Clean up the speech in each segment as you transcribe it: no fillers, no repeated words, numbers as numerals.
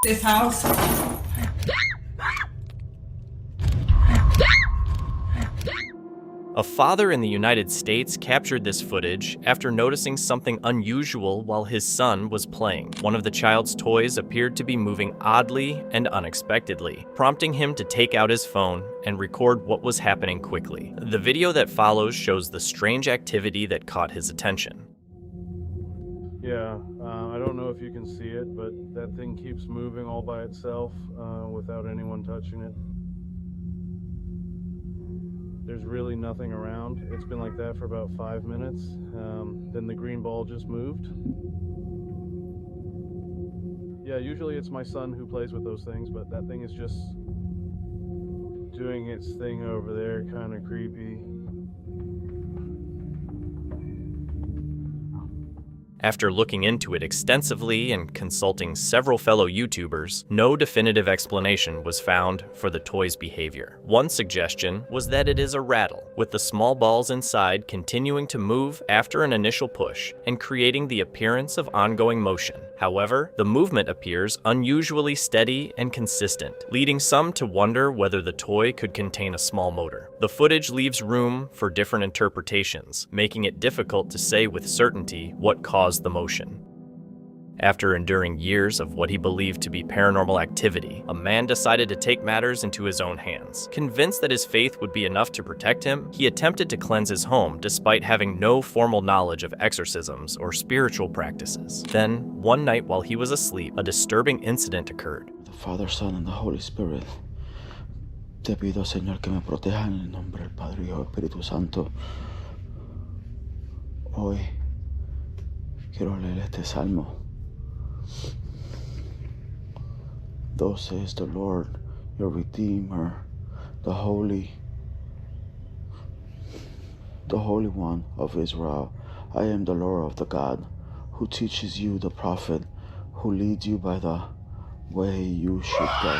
This house. A father in the United States captured this footage after noticing something unusual while his son was playing. One of the child's toys appeared to be moving oddly and unexpectedly, prompting him to take out his phone and record what was happening quickly. The video that follows shows the strange activity that caught his attention. Yeah, I don't know if you can see it, but that thing keeps moving all by itself without anyone touching it. There's really nothing around. It's been like that for about 5 minutes. Then the green ball just moved. Yeah, usually it's my son who plays with those things, but that thing is just doing its thing over there, kind of creepy. After looking into it extensively and consulting several fellow YouTubers, no definitive explanation was found for the toy's behavior. One suggestion was that it is a rattle, with the small balls inside continuing to move after an initial push and creating the appearance of ongoing motion. However, the movement appears unusually steady and consistent, leading some to wonder whether the toy could contain a small motor. The footage leaves room for different interpretations, making it difficult to say with certainty what caused the motion. After enduring years of what he believed to be paranormal activity, a man decided to take matters into his own hands. Convinced that his faith would be enough to protect him, he attempted to cleanse his home despite having no formal knowledge of exorcisms or spiritual practices. Then, one night while he was asleep, a disturbing incident occurred. The Father, Son, and the Holy Spirit. Te pido, Señor, que me proteja en el nombre del Padre, Hijo y Espíritu Santo. Hoy quiero leer este salmo. Thus says the Lord, your Redeemer, the Holy One of Israel. I am the Lord of the God, who teaches you the prophet, who leads you by the way you should go.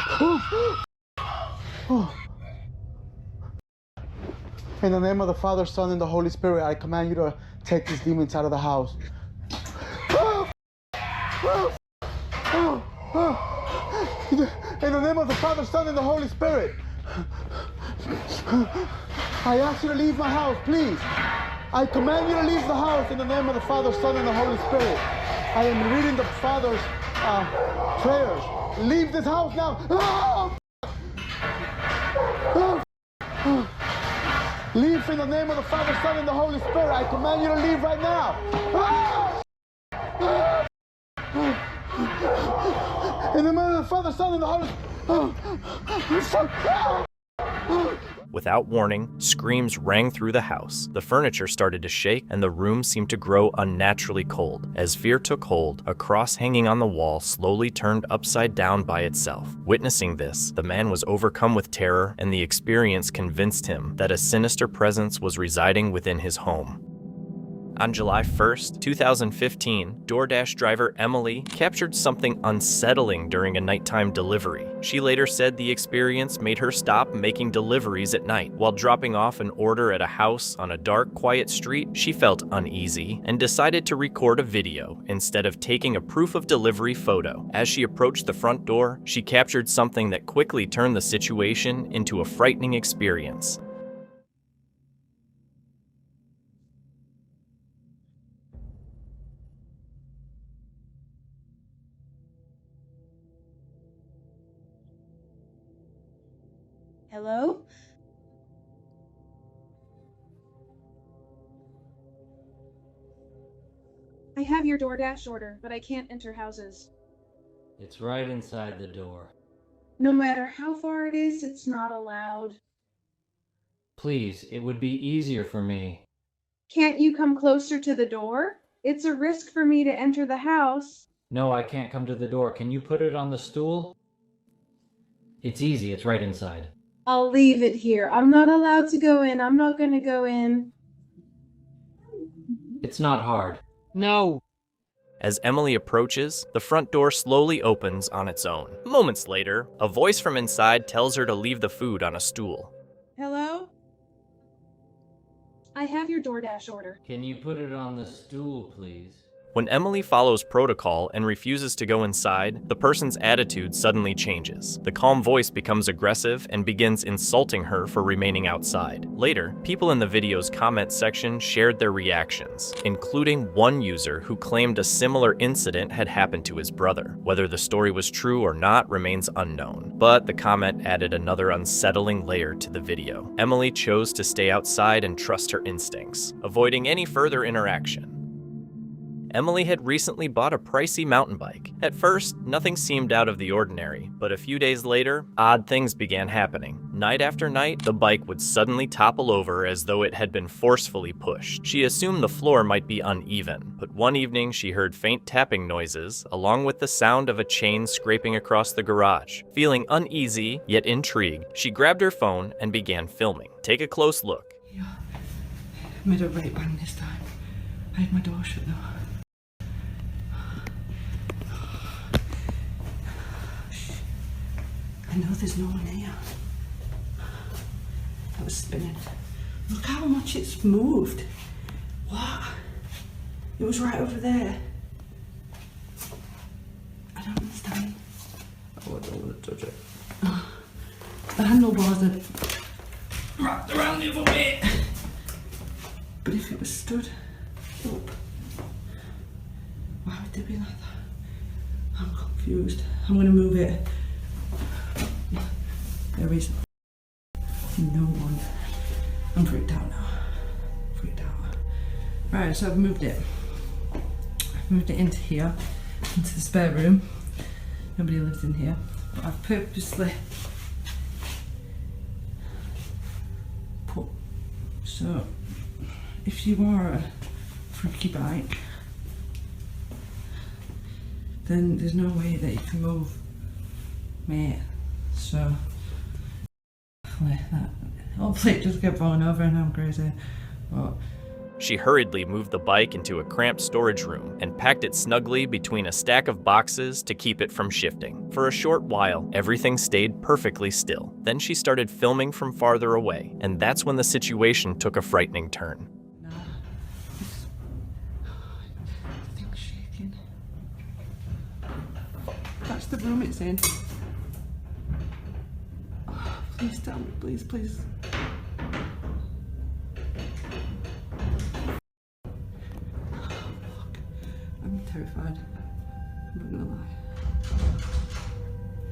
In the name of the Father, Son, and the Holy Spirit, I command you to take these demons out of the house. In the name of the Father, Son, and the Holy Spirit, I ask you to leave my house, please. I command you to leave the house in the name of the Father, Son, and the Holy Spirit. I am reading the Father's prayers. Leave this house now. Leave in the name of the Father, Son, and the Holy Spirit. I command you to leave right now. In the name of the Father, Son, and the Holy Spirit. Without warning, screams rang through the house. The furniture started to shake, and the room seemed to grow unnaturally cold. As fear took hold, a cross hanging on the wall slowly turned upside down by itself. Witnessing this, the man was overcome with terror, and the experience convinced him that a sinister presence was residing within his home. On July 1st, 2015, DoorDash driver Emily captured something unsettling during a nighttime delivery. She later said the experience made her stop making deliveries at night. While dropping off an order at a house on a dark, quiet street, she felt uneasy and decided to record a video instead of taking a proof of delivery photo. As she approached the front door, she captured something that quickly turned the situation into a frightening experience. Hello? I have your DoorDash order, but I can't enter houses. It's right inside the door. No matter how far it is, it's not allowed. Please, it would be easier for me. Can't you come closer to the door? It's a risk for me to enter the house. No, I can't come to the door. Can you put it on the stool? It's easy, it's right inside. I'll leave it here. I'm not allowed to go in. I'm not gonna go in. It's not hard. No. As Emily approaches, the front door slowly opens on its own. Moments later, a voice from inside tells her to leave the food on a stool. Hello? I have your DoorDash order. Can you put it on the stool, please? When Emily follows protocol and refuses to go inside, the person's attitude suddenly changes. The calm voice becomes aggressive and begins insulting her for remaining outside. Later, people in the video's comment section shared their reactions, including one user who claimed a similar incident had happened to his brother. Whether the story was true or not remains unknown, but the comment added another unsettling layer to the video. Emily chose to stay outside and trust her instincts, avoiding any further interaction. Emily had recently bought a pricey mountain bike. At first, nothing seemed out of the ordinary, but a few days later, odd things began happening. Night after night, the bike would suddenly topple over as though it had been forcefully pushed. She assumed the floor might be uneven, but one evening she heard faint tapping noises, along with the sound of a chain scraping across the garage. Feeling uneasy, yet intrigued, she grabbed her phone and began filming. Take a close look. Yeah. Made a right bang this time. I had my door shut though. I know there's no one here. That was spinning. Look how much it's moved. What? It was right over there. I don't understand. Oh, I don't want to touch it. Oh, the handlebars are wrapped around the other way. But if it was stood up, why would they be like that? I'm confused. I'm going to move it. There is no one. I'm freaked out now. Freaked out. Right, so I've moved it. I've moved it into here, into the spare room. Nobody lives in here. But I've purposely put, so if you are a freaky bike, then there's no way that you can move, mate. So hopefully it just kept falling over and I'm crazy. But She hurriedly moved the bike into a cramped storage room and packed it snugly between a stack of boxes to keep it from shifting. For a short while, everything stayed perfectly still. Then she started filming from farther away, and that's when the situation took a frightening turn. thing's shaking. That's the room it's in. Oh, please tell me, please, please. I'm terrified. I'm not gonna lie.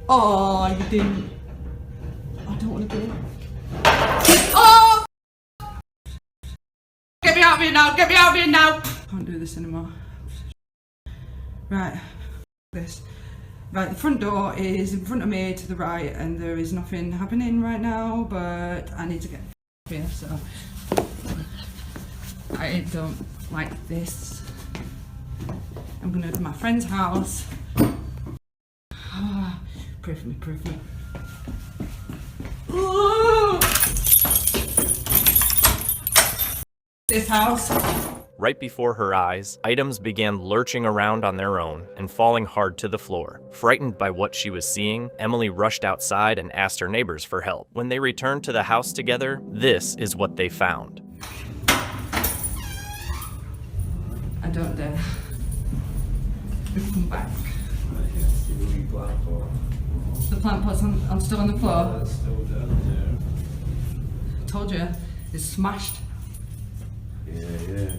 Oh, you didn't. I don't want to do it. Oh! Get me out of here now! Get me out of here now! Can't do this anymore. Right. This. Right, the front door is in front of me to the right, and there is nothing happening right now, but I need to get here, so I don't like this. I'm gonna go to my friend's house. Pray for me, pray for me. Ooh! This house. Right before her eyes, items began lurching around on their own and falling hard to the floor. Frightened by what she was seeing, Emily rushed outside and asked her neighbors for help. When they returned to the house together, this is what they found. I don't dare. We've come back. The plant pot's I'm still on the floor. I told you, it's smashed. Yeah.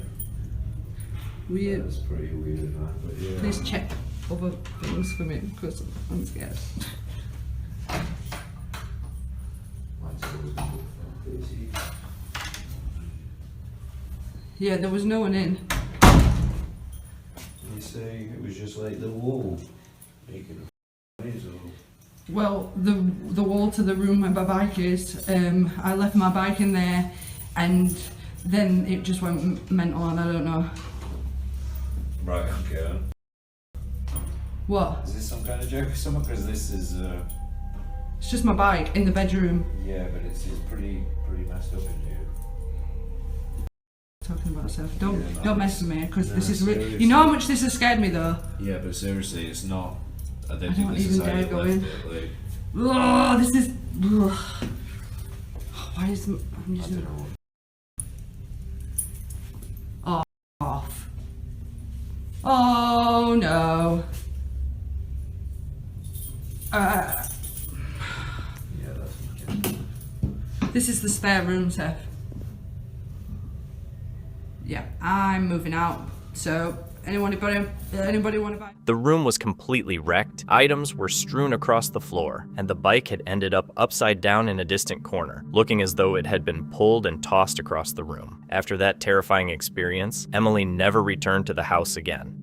Weird. That's pretty weird, man. But yeah. Please check other things for me because I'm scared. Yeah, there was no one in. You say it was just like the wall making a noise, or? Well, the wall to the room where my bike is, I left my bike in there and then it just went mental and I don't know. Right, okay. What? Is this some kind of joke or something? Because this is, It's just my bike in the bedroom. yeah, but it's pretty messed up in here. Talking about myself. Don't Yeah, don't no, mess with me because no, this is seriously. you know how much this has scared me though. Yeah, but seriously, it's not. I don't I think don't this is even how dare you go left in. it. Like, Oh, this is. Ugh. Why is I'm I using? don't know. Oh no. Yeah, that's okay. This is the spare room, Seth. Yeah, I'm moving out. So, anybody want to buy? The room was completely wrecked, items were strewn across the floor, and the bike had ended up upside down in a distant corner, looking as though it had been pulled and tossed across the room. After that terrifying experience, Emily never returned to the house again.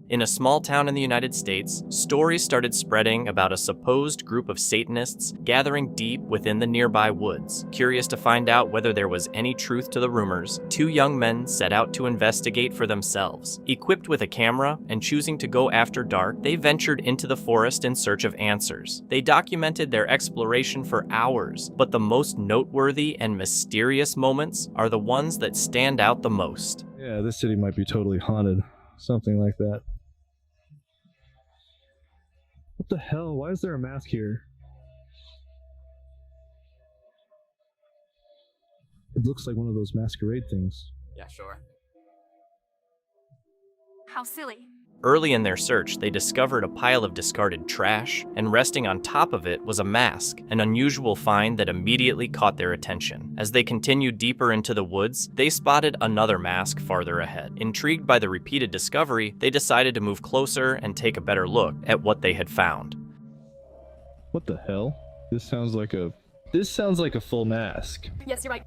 In a small town in the United States, stories started spreading about a supposed group of Satanists gathering deep within the nearby woods. Curious to find out whether there was any truth to the rumors, two young men set out to investigate for themselves. Equipped with a camera and choosing to go after dark, they ventured into the forest in search of answers. They documented their exploration for hours, but the most noteworthy and mysterious moments are the ones that stand out the most. Yeah, this city might be totally haunted. Something like that. What the hell? Why is there a mask here? It looks like one of those masquerade things. Yeah, sure. How silly. Early in their search, they discovered a pile of discarded trash, and resting on top of it was a mask, an unusual find that immediately caught their attention. As they continued deeper into the woods, they spotted another mask farther ahead. Intrigued by the repeated discovery, they decided to move closer and take a better look at what they had found. What the hell? This sounds like a full mask. Yes, you're right.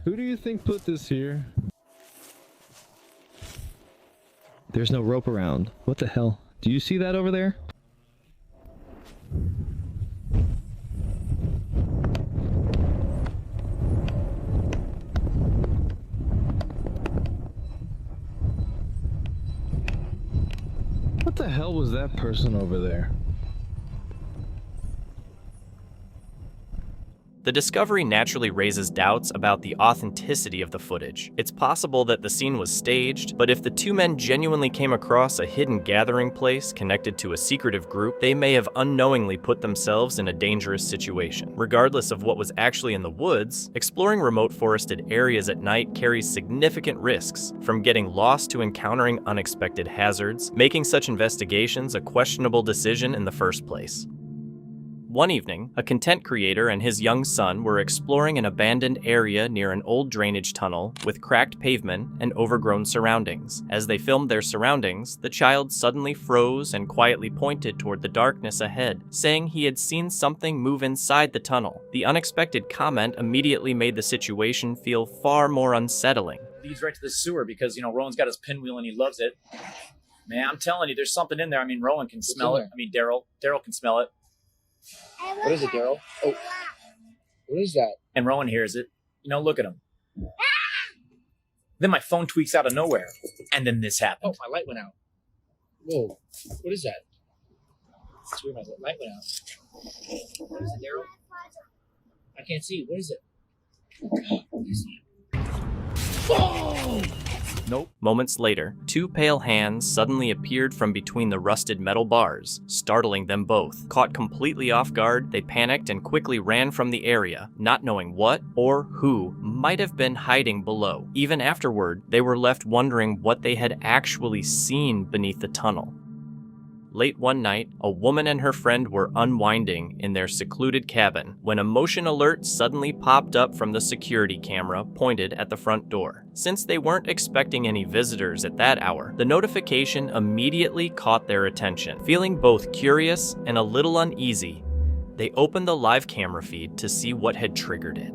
Who do you think put this here? There's no rope around. What the hell? Do you see that over there? What the hell was that person over there? The discovery naturally raises doubts about the authenticity of the footage. It's possible that the scene was staged, but if the two men genuinely came across a hidden gathering place connected to a secretive group, they may have unknowingly put themselves in a dangerous situation. Regardless of what was actually in the woods, exploring remote forested areas at night carries significant risks, from getting lost to encountering unexpected hazards, making such investigations a questionable decision in the first place. One evening, a content creator and his young son were exploring an abandoned area near an old drainage tunnel with cracked pavement and overgrown surroundings. As they filmed their surroundings, the child suddenly froze and quietly pointed toward the darkness ahead, saying he had seen something move inside the tunnel. The unexpected comment immediately made the situation feel far more unsettling. Leads right to the sewer because, Rowan's got his pinwheel and he loves it. Man, I'm telling you, there's something in there. I mean, Rowan can smell it. I mean, Daryl can smell it. What is it, Daryl? Oh, what is that? And Rowan hears it. Look at him. Then my phone tweaks out of nowhere. And then this happened. Oh, my light went out. Whoa, what is that? It's weird, my light went out. What is it, Daryl? I can't see. What is it? Oh! Nope. Moments later, two pale hands suddenly appeared from between the rusted metal bars, startling them both. Caught completely off guard, they panicked and quickly ran from the area, not knowing what or who might have been hiding below. Even afterward, they were left wondering what they had actually seen beneath the tunnel. Late one night, a woman and her friend were unwinding in their secluded cabin when a motion alert suddenly popped up from the security camera pointed at the front door. Since they weren't expecting any visitors at that hour, the notification immediately caught their attention. Feeling both curious and a little uneasy, they opened the live camera feed to see what had triggered it.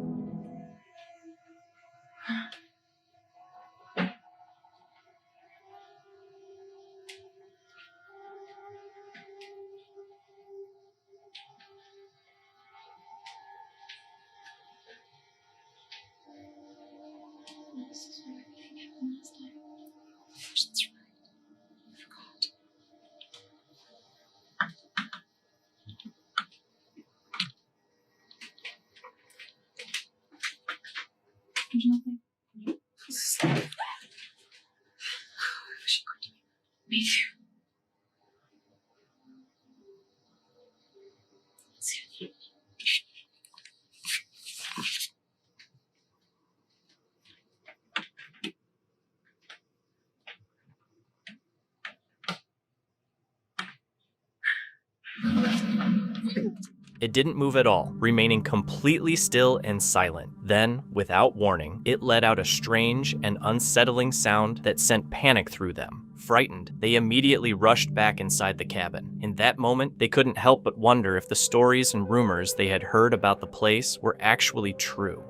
There's nothing. Me too. It didn't move at all, remaining completely still and silent. Then, without warning, it let out a strange and unsettling sound that sent panic through them. Frightened, they immediately rushed back inside the cabin. In that moment, they couldn't help but wonder if the stories and rumors they had heard about the place were actually true.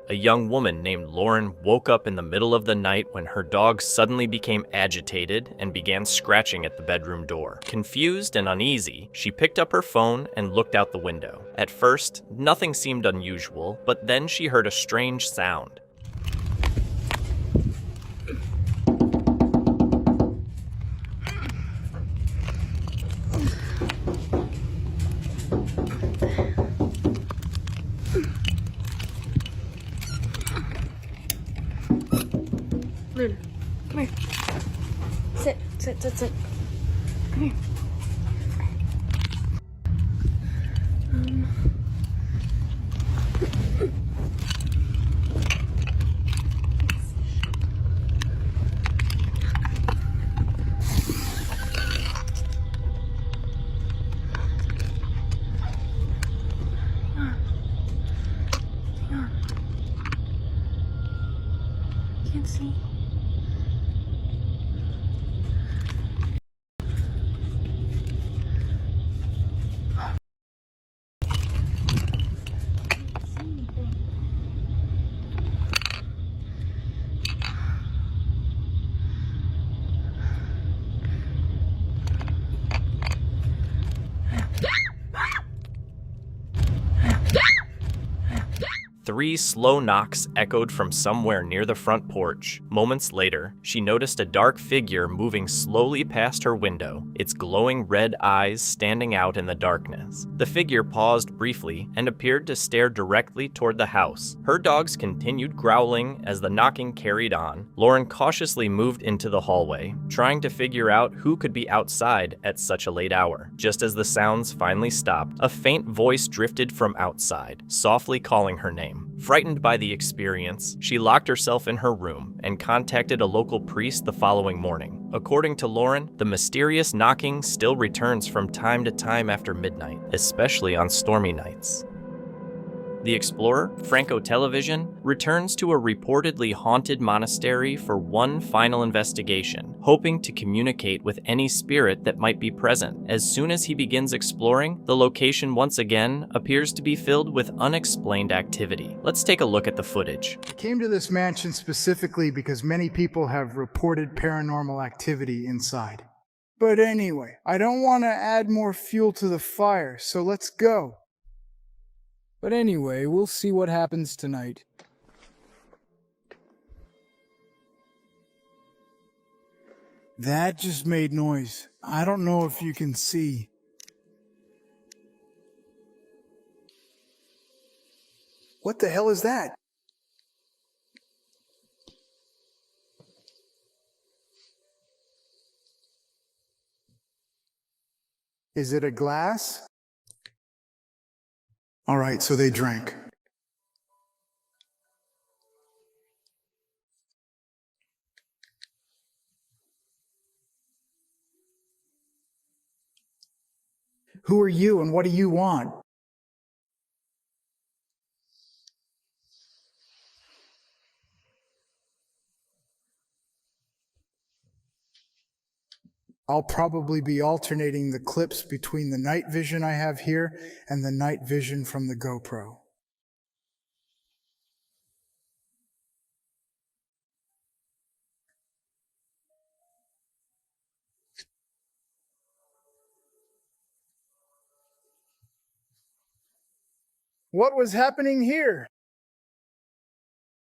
A young woman named Lauren woke up in the middle of the night when her dog suddenly became agitated and began scratching at the bedroom door. Confused and uneasy, she picked up her phone and looked out the window. At first, nothing seemed unusual, but then she heard a strange sound. Luna, come here. Sit. Come here. Can't see. 3 slow knocks echoed from somewhere near the front porch. Moments later, she noticed a dark figure moving slowly past her window, its glowing red eyes standing out in the darkness. The figure paused briefly and appeared to stare directly toward the house. Her dogs continued growling as the knocking carried on. Lauren cautiously moved into the hallway, trying to figure out who could be outside at such a late hour. Just as the sounds finally stopped, a faint voice drifted from outside, softly calling her name. Frightened by the experience, she locked herself in her room and contacted a local priest the following morning. According to Lauren, the mysterious knocking still returns from time to time after midnight, especially on stormy nights. The explorer, Franco Television, returns to a reportedly haunted monastery for one final investigation, hoping to communicate with any spirit that might be present. As soon as he begins exploring, the location once again appears to be filled with unexplained activity. Let's take a look at the footage. I came to this mansion specifically because many people have reported paranormal activity inside. But anyway, I don't want to add more fuel to the fire, so let's go. But anyway, we'll see what happens tonight. That just made noise. I don't know if you can see. What the hell is that? Is it a glass? All right, so they drank. Who are you and what do you want? I'll probably be alternating the clips between the night vision I have here and the night vision from the GoPro. What was happening here?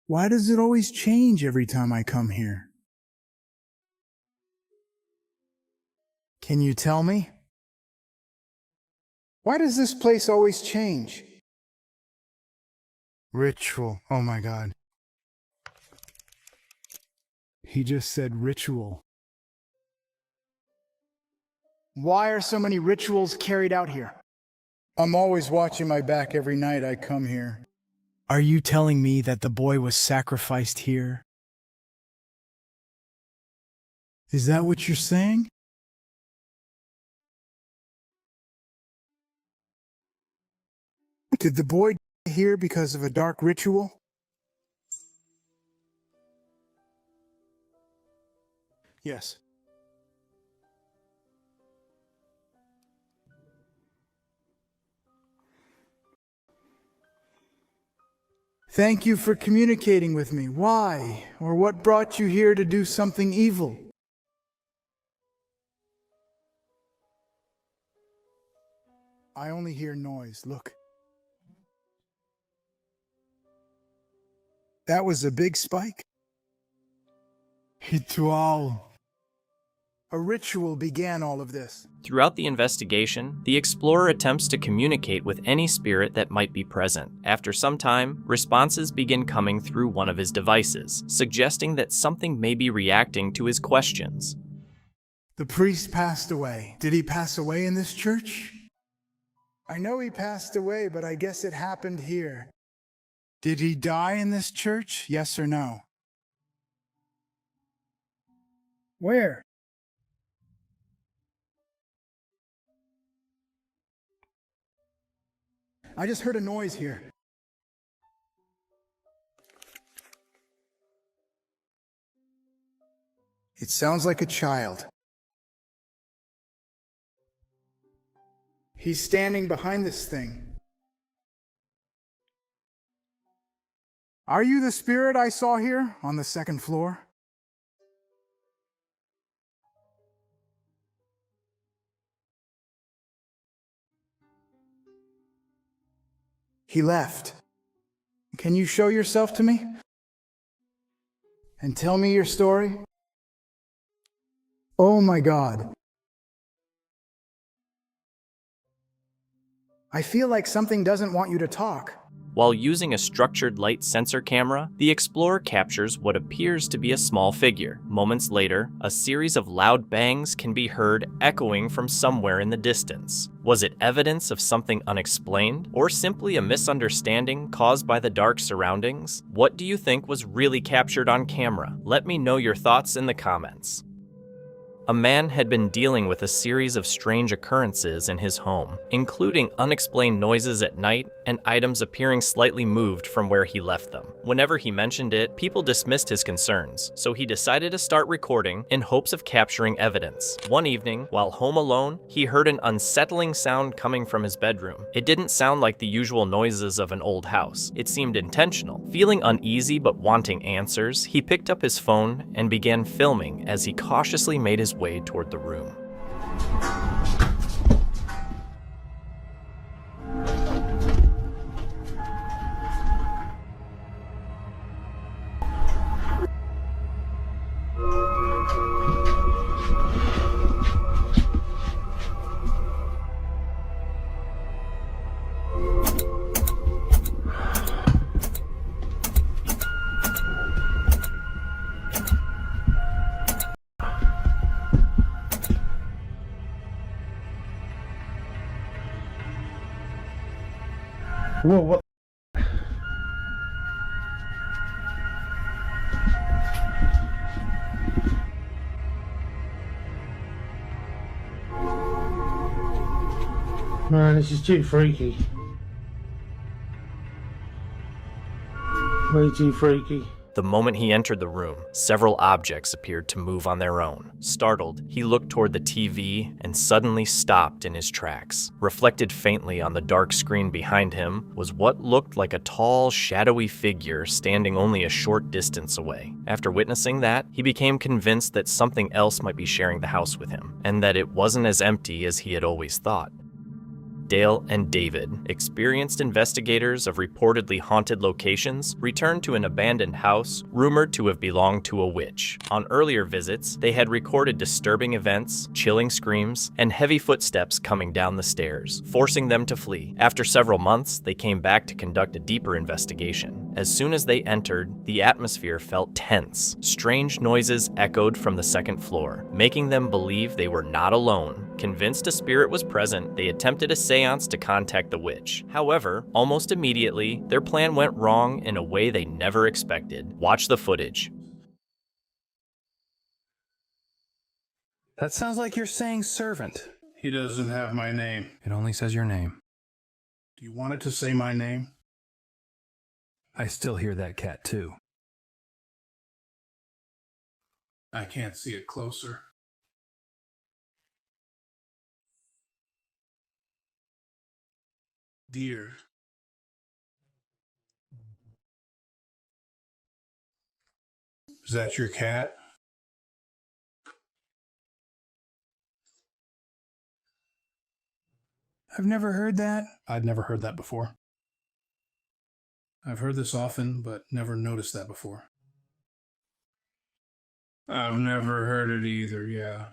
Why does it always change every time I come here? Can you tell me? Why does this place always change? Ritual. Oh my God. He just said ritual. Why are so many rituals carried out here? I'm always watching my back every night I come here. Are you telling me that the boy was sacrificed here? Is that what you're saying? Did the boy die here because of a dark ritual? Yes. Thank you for communicating with me. Why? Or what brought you here to do something evil? I only hear noise. Look. That was a big spike? Ritual. A ritual began all of this. Throughout the investigation, the explorer attempts to communicate with any spirit that might be present. After some time, responses begin coming through one of his devices, suggesting that something may be reacting to his questions. The priest passed away. Did he pass away in this church? I know he passed away, but I guess it happened here. Did he die in this church? Yes or no? Where? I just heard a noise here. It sounds like a child. He's standing behind this thing. Are you the spirit I saw here on the second floor? He left. Can you show yourself to me? And tell me your story? Oh my God. I feel like something doesn't want you to talk. While using a structured light sensor camera, the explorer captures what appears to be a small figure. Moments later, a series of loud bangs can be heard echoing from somewhere in the distance. Was it evidence of something unexplained, or simply a misunderstanding caused by the dark surroundings? What do you think was really captured on camera? Let me know your thoughts in the comments. A man had been dealing with a series of strange occurrences in his home, including unexplained noises at night and items appearing slightly moved from where he left them. Whenever he mentioned it, people dismissed his concerns, so he decided to start recording in hopes of capturing evidence. One evening, while home alone, he heard an unsettling sound coming from his bedroom. It didn't sound like the usual noises of an old house. It seemed intentional. Feeling uneasy but wanting answers, he picked up his phone and began filming as he cautiously made his way toward the room. Whoa, what? Man, this is too freaky. Way too freaky. The moment he entered the room, several objects appeared to move on their own. Startled, he looked toward the TV and suddenly stopped in his tracks. Reflected faintly on the dark screen behind him was what looked like a tall, shadowy figure standing only a short distance away. After witnessing that, he became convinced that something else might be sharing the house with him, and that it wasn't as empty as he had always thought. Dale and David, experienced investigators of reportedly haunted locations, returned to an abandoned house rumored to have belonged to a witch. On earlier visits, they had recorded disturbing events, chilling screams, and heavy footsteps coming down the stairs, forcing them to flee. After several months, they came back to conduct a deeper investigation. As soon as they entered, the atmosphere felt tense. Strange noises echoed from the second floor, making them believe they were not alone. Convinced a spirit was present, they attempted a seance to contact the witch. However, almost immediately, their plan went wrong in a way they never expected. Watch the footage. That sounds like you're saying servant. He doesn't have my name. It only says your name. Do you want it to say my name? I still hear that cat too. I can't see it closer. Dear. Is that your cat? I've never heard that. I'd never heard that before. I've heard this often, but never noticed that before. I've never heard it either, yeah.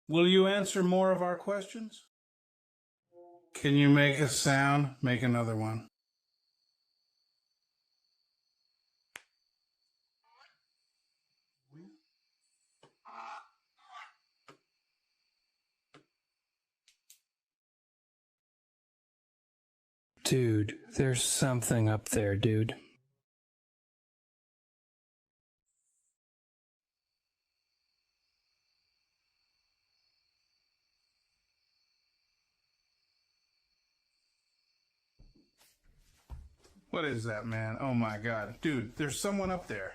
Will you answer more of our questions? Can you make a sound? Make another one. Dude, there's something up there, dude. What is that, man? Oh my god. Dude, there's someone up there.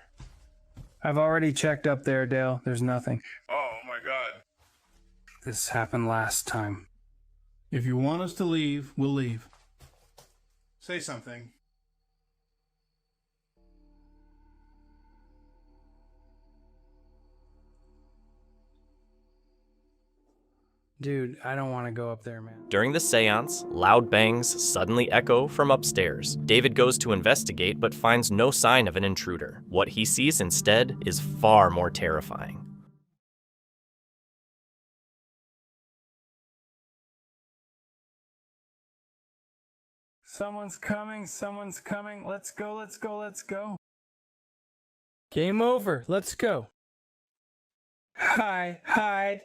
I've already checked up there, Dale. There's nothing. Oh my god. This happened last time. If you want us to leave, we'll leave. Say something. Dude, I don't want to go up there, man. During the seance, loud bangs suddenly echo from upstairs. David goes to investigate but finds no sign of an intruder. What he sees instead is far more terrifying. Someone's coming. Let's go. Game over, let's go. Hide.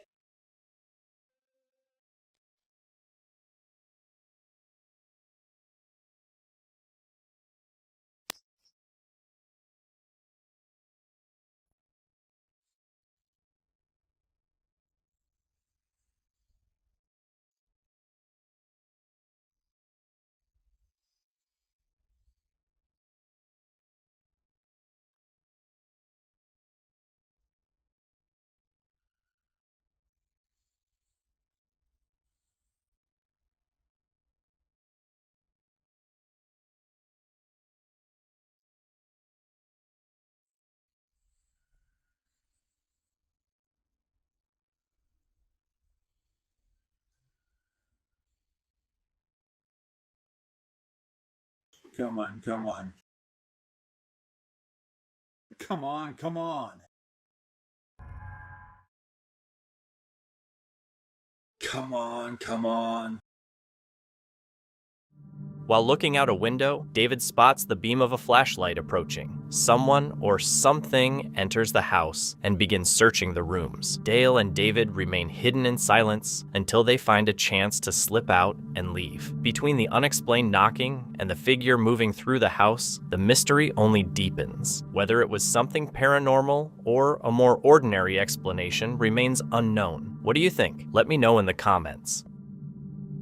Come on. Come on. While looking out a window, David spots the beam of a flashlight approaching. Someone or something enters the house and begins searching the rooms. Dale and David remain hidden in silence until they find a chance to slip out and leave. Between the unexplained knocking and the figure moving through the house, the mystery only deepens. Whether it was something paranormal or a more ordinary explanation remains unknown. What do you think? Let me know in the comments.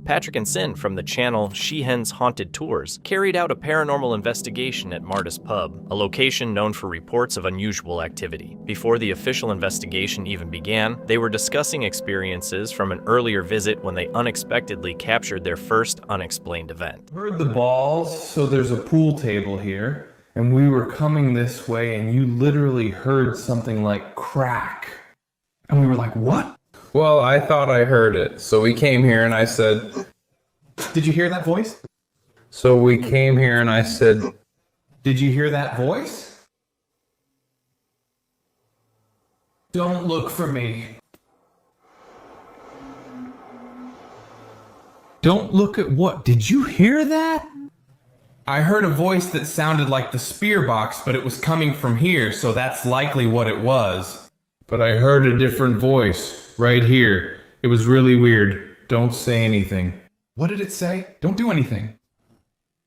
Patrick and Sin from the channel Sheehan's Haunted Tours carried out a paranormal investigation at Marta's Pub, a location known for reports of unusual activity. Before the official investigation even began, they were discussing experiences from an earlier visit when they unexpectedly captured their first unexplained event. Heard the balls, so there's a pool table here, and we were coming this way and you literally heard something like crack. And we were like, what? Well, I thought I heard it, so we came here and I said, did you hear that voice? So we came here and I said, did you hear that voice? Don't look for me. Don't look at what? Did you hear that? I heard a voice that sounded like the spear box, but it was coming from here, so that's likely what it was. But I heard a different voice. Right here. It was really weird. Don't say anything. What did it say? Don't do anything.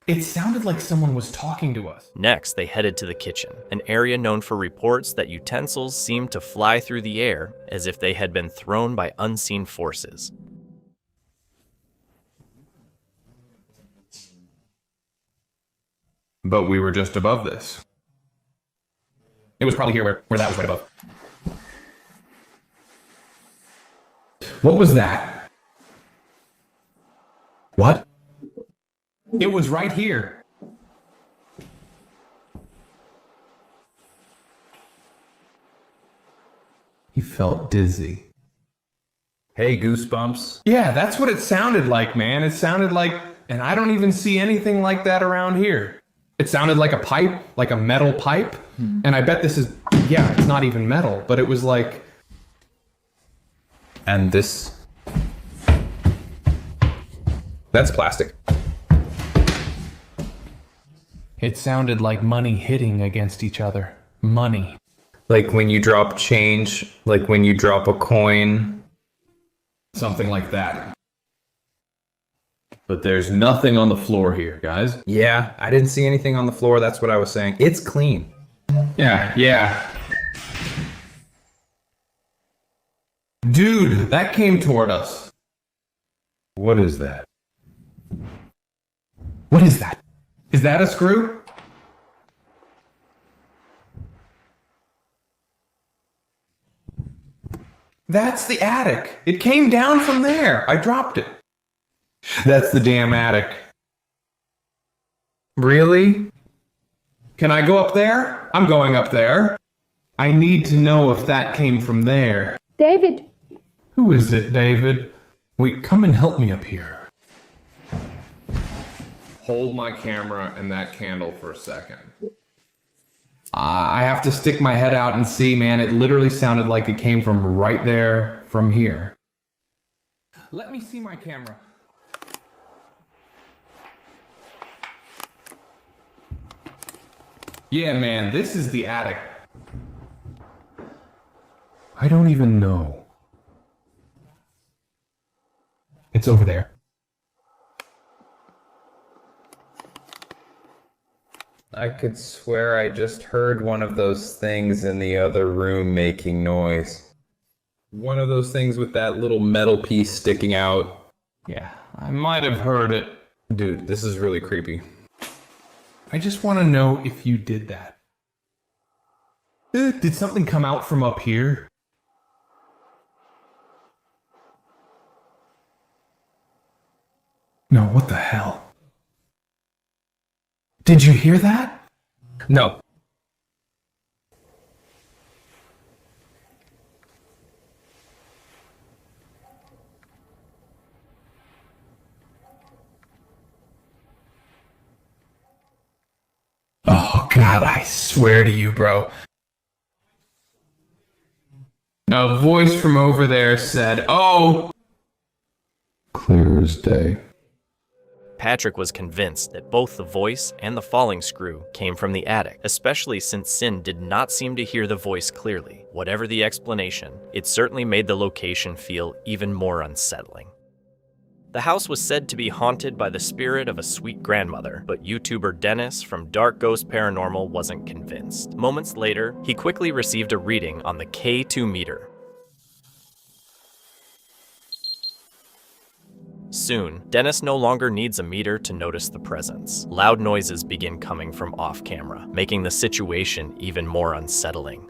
It sounded like someone was talking to us. Next, they headed to the kitchen, an area known for reports that utensils seemed to fly through the air as if they had been thrown by unseen forces. but we were just above this. It was probably here where that was right above. What was that? What? It was right here. He felt dizzy. Hey, goosebumps. Yeah, that's what it sounded like, man. It sounded like, and I don't even see anything like that around here. It sounded like a pipe, like a metal pipe. And I bet this is, yeah, it's not even metal, but it was like. And this? That's plastic. It sounded like money hitting against each other. Money. Like when you drop change, like when you drop a coin. Something like that. But there's nothing on the floor here, guys. Yeah, I didn't see anything on the floor. That's what I was saying. It's clean. Yeah. Dude, that came toward us. What is that? What is that? Is that a screw? That's the attic. It came down from there. I dropped it. That's the damn attic. Really? Can I go up there? I'm going up there. I need to know if that came from there. David. Who is it, David? Wait, come and help me up here. Hold my camera and that candle for a second. I have to stick my head out and see, man. It literally sounded like it came from right there, from here. Let me see my camera. Yeah, man, this is the attic. I don't even know. It's over there. I could swear I just heard one of those things in the other room making noise. One of those things with that little metal piece sticking out. Yeah, I might have heard it. Dude, this is really creepy. I just want to know if you did that. Did something come out from up here? No, what the hell? Did you hear that? No. Oh, God, I swear to you, bro. A voice from over there said, "Oh!" Clear as day. Patrick was convinced that both the voice and the falling screw came from the attic, especially since Sin did not seem to hear the voice clearly. Whatever the explanation, it certainly made the location feel even more unsettling. The house was said to be haunted by the spirit of a sweet grandmother, but YouTuber Dennis from Dark Ghost Paranormal wasn't convinced. Moments later, he quickly received a reading on the K2 meter. Soon, Dennis no longer needs a meter to notice the presence. Loud noises begin coming from off-camera, making the situation even more unsettling.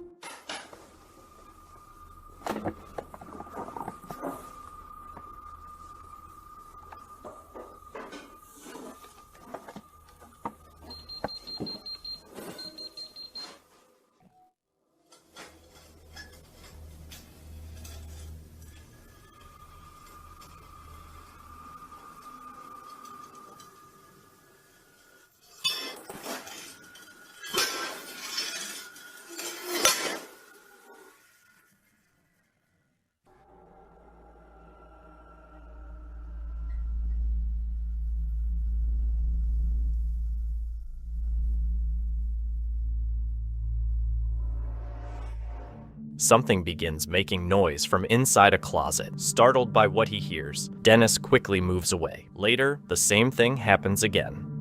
Something begins making noise from inside a closet. Startled by what he hears, Dennis quickly moves away. Later, the same thing happens again.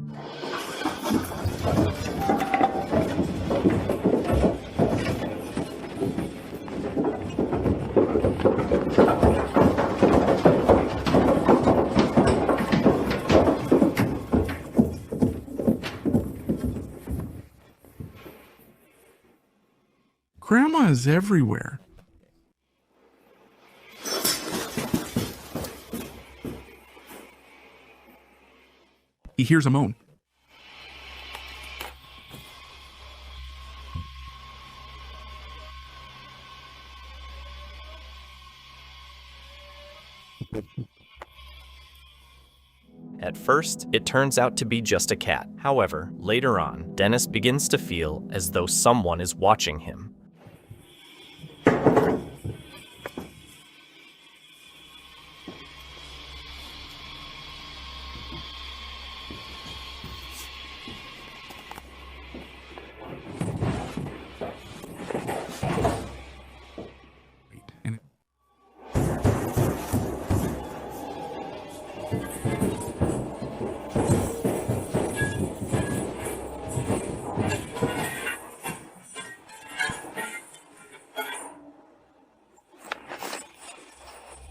Grandma is everywhere. He hears a moan. At first, it turns out to be just a cat. However, later on, Dennis begins to feel as though someone is watching him.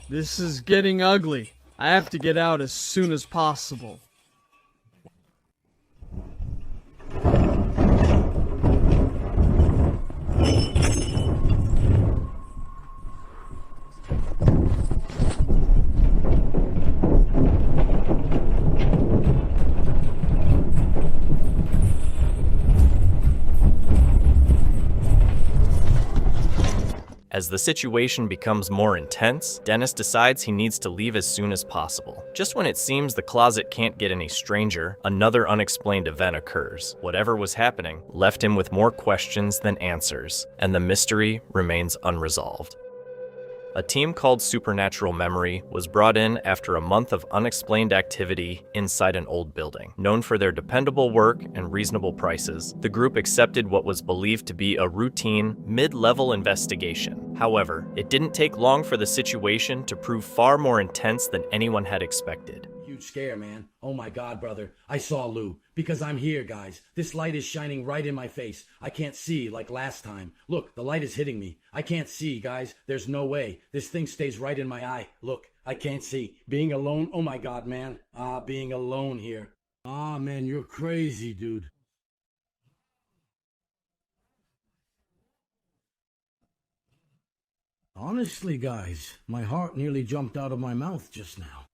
This is getting ugly. I have to get out as soon as possible. As the situation becomes more intense, Dennis decides he needs to leave as soon as possible. Just when it seems the closet can't get any stranger, another unexplained event occurs. Whatever was happening left him with more questions than answers, and the mystery remains unresolved. A team called Supernatural Memory was brought in after a month of unexplained activity inside an old building. Known for their dependable work and reasonable prices, the group accepted what was believed to be a routine, mid-level investigation. However, it didn't take long for the situation to prove far more intense than anyone had expected. Huge scare, man. Oh my God, brother. I saw Lou. Because I'm here, guys. This light is shining right in my face. I can't see like last time. Look, the light is hitting me. I can't see, guys. There's no way. This thing stays right in my eye. Look, I can't see. Being alone. Oh my God, man. Being alone here. Man, you're crazy, dude. Honestly, guys, my heart nearly jumped out of my mouth just now.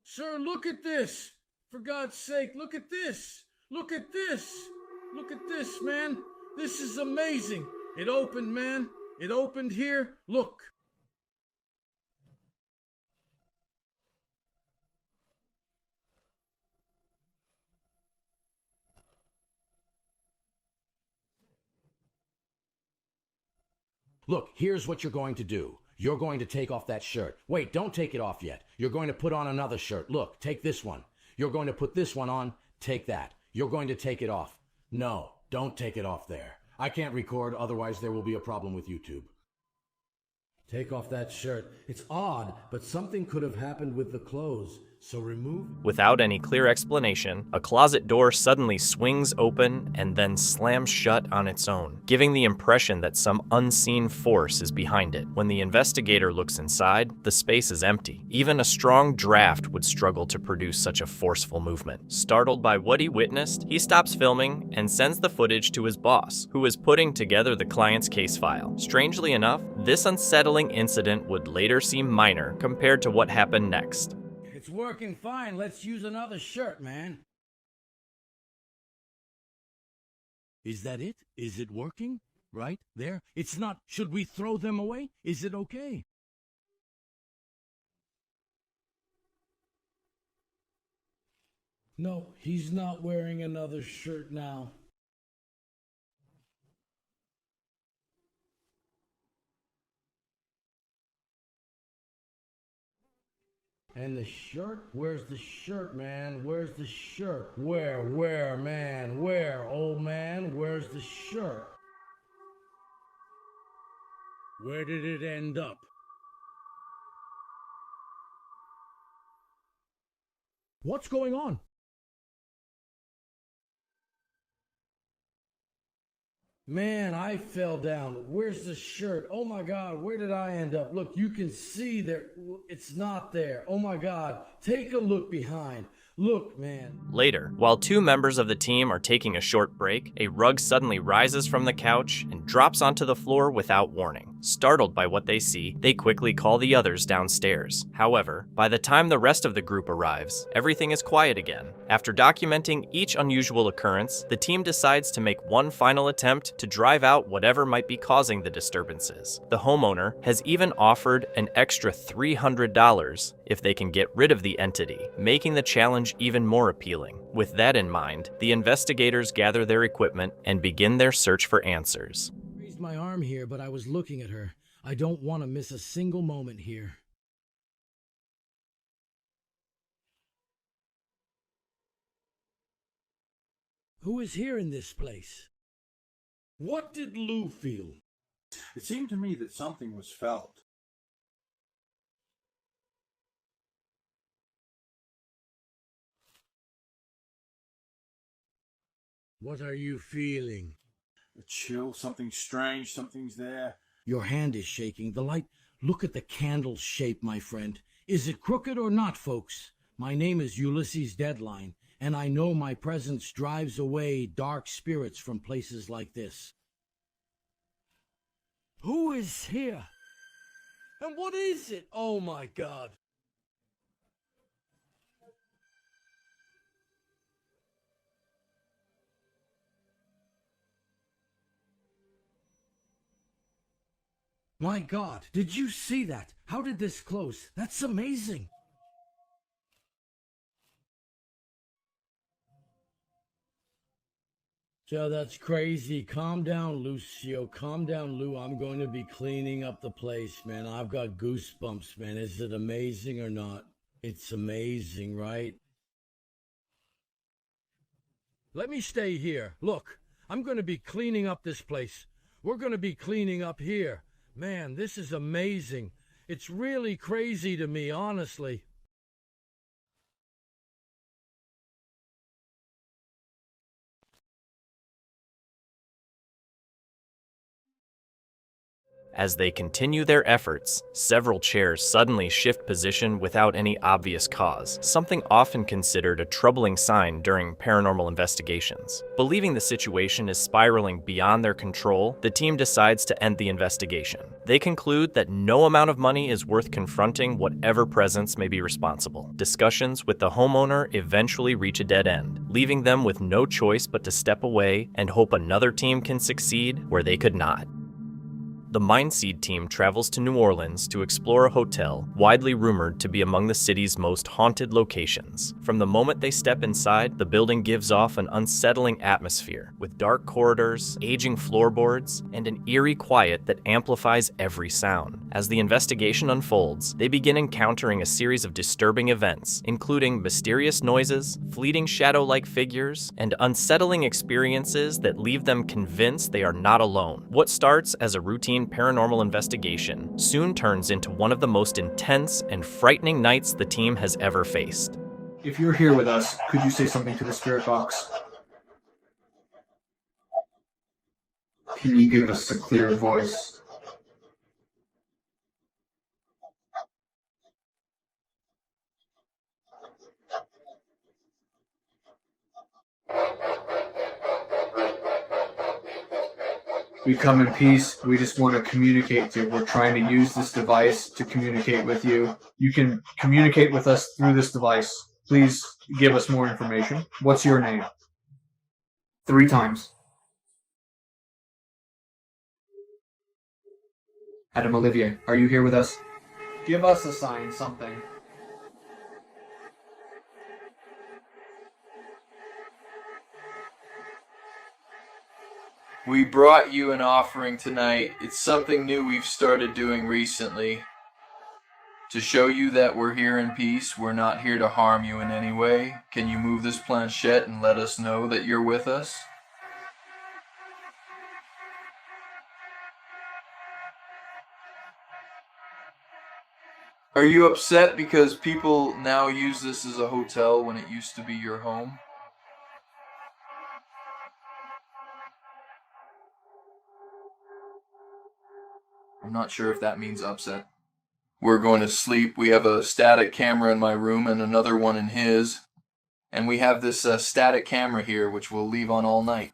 Sir, look at this! For God's sake, look at this! Look at this! Look at this, man! This is amazing! It opened, man! It opened here! Look! Look, here's what you're going to do. You're going to take off that shirt. Wait, don't take it off yet. You're going to put on another shirt. Look, take this one. You're going to put this one on. Take that. You're going to take it off. No, don't take it off there. I can't record, otherwise there will be a problem with YouTube. Take off that shirt. It's odd, but something could have happened with the clothes. So remove... Without any clear explanation, a closet door suddenly swings open and then slams shut on its own, giving the impression that some unseen force is behind it. When the investigator looks inside, the space is empty. Even a strong draft would struggle to produce such a forceful movement. Startled by what he witnessed, he stops filming and sends the footage to his boss, who is putting together the client's case file. Strangely enough, this unsettling incident would later seem minor compared to what happened next. It's working fine. Let's use another shirt, man. Is that it? Is it working? Right there? It's not. Should we throw them away? Is it okay? No, he's not wearing another shirt now. And the shirt? Where's the shirt, man? Where's the shirt? Where, man? Where, old man? Where's the shirt? Where did it end up? What's going on? Man, I fell down. Where's the shirt? Oh my God, where did I end up? Look, you can see there. It's not there. Oh my God, take a look behind. Look, man. Later, while two members of the team are taking a short break, a rug suddenly rises from the couch and drops onto the floor without warning. Startled by what they see, they quickly call the others downstairs. However, by the time the rest of the group arrives, everything is quiet again. After documenting each unusual occurrence, the team decides to make one final attempt to drive out whatever might be causing the disturbances. The homeowner has even offered an extra $300 if they can get rid of the entity, making the challenge even more appealing. With that in mind, the investigators gather their equipment and begin their search for answers. I raised my arm here, but I was looking at her. I don't want to miss a single moment here. Who is here in this place? What did Lou feel? It seemed to me that something was felt. What are you feeling? A chill, something strange, something's there. Your hand is shaking. The light. Look at the candle's shape, my friend. Is it crooked or not, folks? My name is Ulysses Deadline, and I know my presence drives away dark spirits from places like this. Who is here? And what is it? Oh my God. My God, did you see that? How did this close? That's amazing. So that's crazy. Calm down, Lucio. Calm down, Lou. I'm going to be cleaning up the place, man. I've got goosebumps, man. Is it amazing or not? It's amazing, right? Let me stay here. Look, I'm going to be cleaning up this place. We're going to be cleaning up here. Man, this is amazing. It's really crazy to me, honestly. As they continue their efforts, several chairs suddenly shift position without any obvious cause, something often considered a troubling sign during paranormal investigations. Believing the situation is spiraling beyond their control, the team decides to end the investigation. They conclude that no amount of money is worth confronting whatever presence may be responsible. Discussions with the homeowner eventually reach a dead end, leaving them with no choice but to step away and hope another team can succeed where they could not. The Mindseed team travels to New Orleans to explore a hotel widely rumored to be among the city's most haunted locations. From the moment they step inside, the building gives off an unsettling atmosphere, with dark corridors, aging floorboards, and an eerie quiet that amplifies every sound. As the investigation unfolds, they begin encountering a series of disturbing events, including mysterious noises, fleeting shadow-like figures, and unsettling experiences that leave them convinced they are not alone. What starts as a routine paranormal investigation soon turns into one of the most intense and frightening nights the team has ever faced. If you're here with us, could you say something to the spirit box? Can you give us a clear voice? We come in peace. We just want to communicate to you. We're trying to use this device to communicate with you. You can communicate with us through this device. Please give us more information. What's your name? 3 times. Adam Olivier, are you here with us? Give us a sign, something. We brought you an offering tonight. It's something new we've started doing recently. To show you that we're here in peace, we're not here to harm you in any way. Can you move this planchette and let us know that you're with us? Are you upset because people now use this as a hotel when it used to be your home? I'm not sure if that means upset. We're going to sleep. We have a static camera in my room and another one in his. And we have this static camera here, which we'll leave on all night.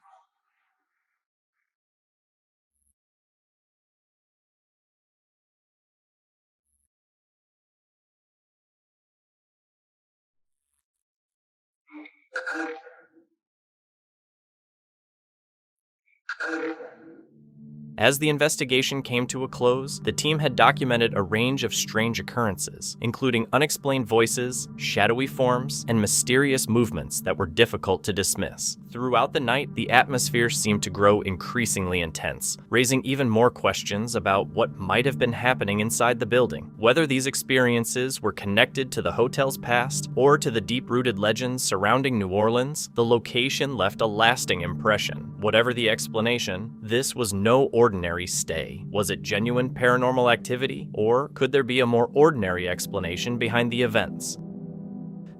As the investigation came to a close, the team had documented a range of strange occurrences, including unexplained voices, shadowy forms, and mysterious movements that were difficult to dismiss. Throughout the night, the atmosphere seemed to grow increasingly intense, raising even more questions about what might have been happening inside the building. Whether these experiences were connected to the hotel's past or to the deep-rooted legends surrounding New Orleans, the location left a lasting impression. Whatever the explanation, this was no ordinary stay. Was it genuine paranormal activity, or could there be a more ordinary explanation behind the events?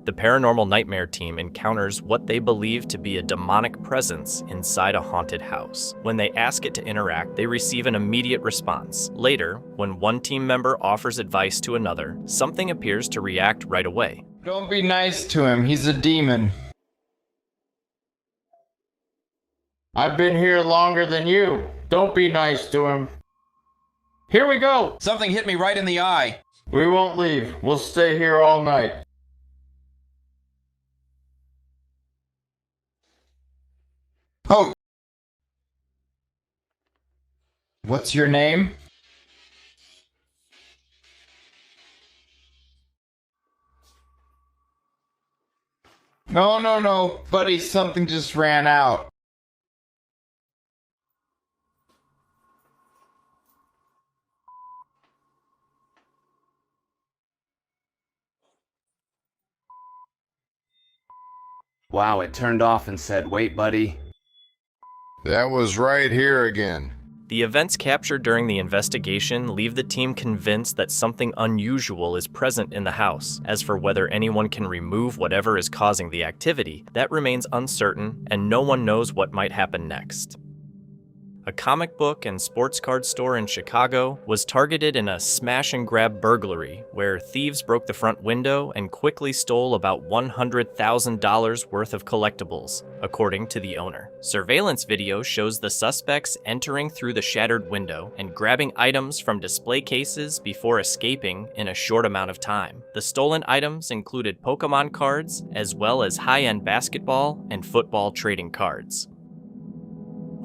The Paranormal Nightmare team encounters what they believe to be a demonic presence inside a haunted house. When they ask it to interact, they receive an immediate response. Later, when one team member offers advice to another, something appears to react right away. Don't be nice to him, he's a demon. I've been here longer than you. Don't be nice to him. Here we go! Something hit me right in the eye. We won't leave. We'll stay here all night. Oh! What's your name? No, buddy, something just ran out. Wow, it turned off and said, "Wait, buddy." That was right here again. The events captured during the investigation leave the team convinced that something unusual is present in the house. As for whether anyone can remove whatever is causing the activity, that remains uncertain, and no one knows what might happen next. A comic book and sports card store in Chicago was targeted in a smash-and-grab burglary where thieves broke the front window and quickly stole about $100,000 worth of collectibles, according to the owner. Surveillance video shows the suspects entering through the shattered window and grabbing items from display cases before escaping in a short amount of time. The stolen items included Pokemon cards as well as high-end basketball and football trading cards.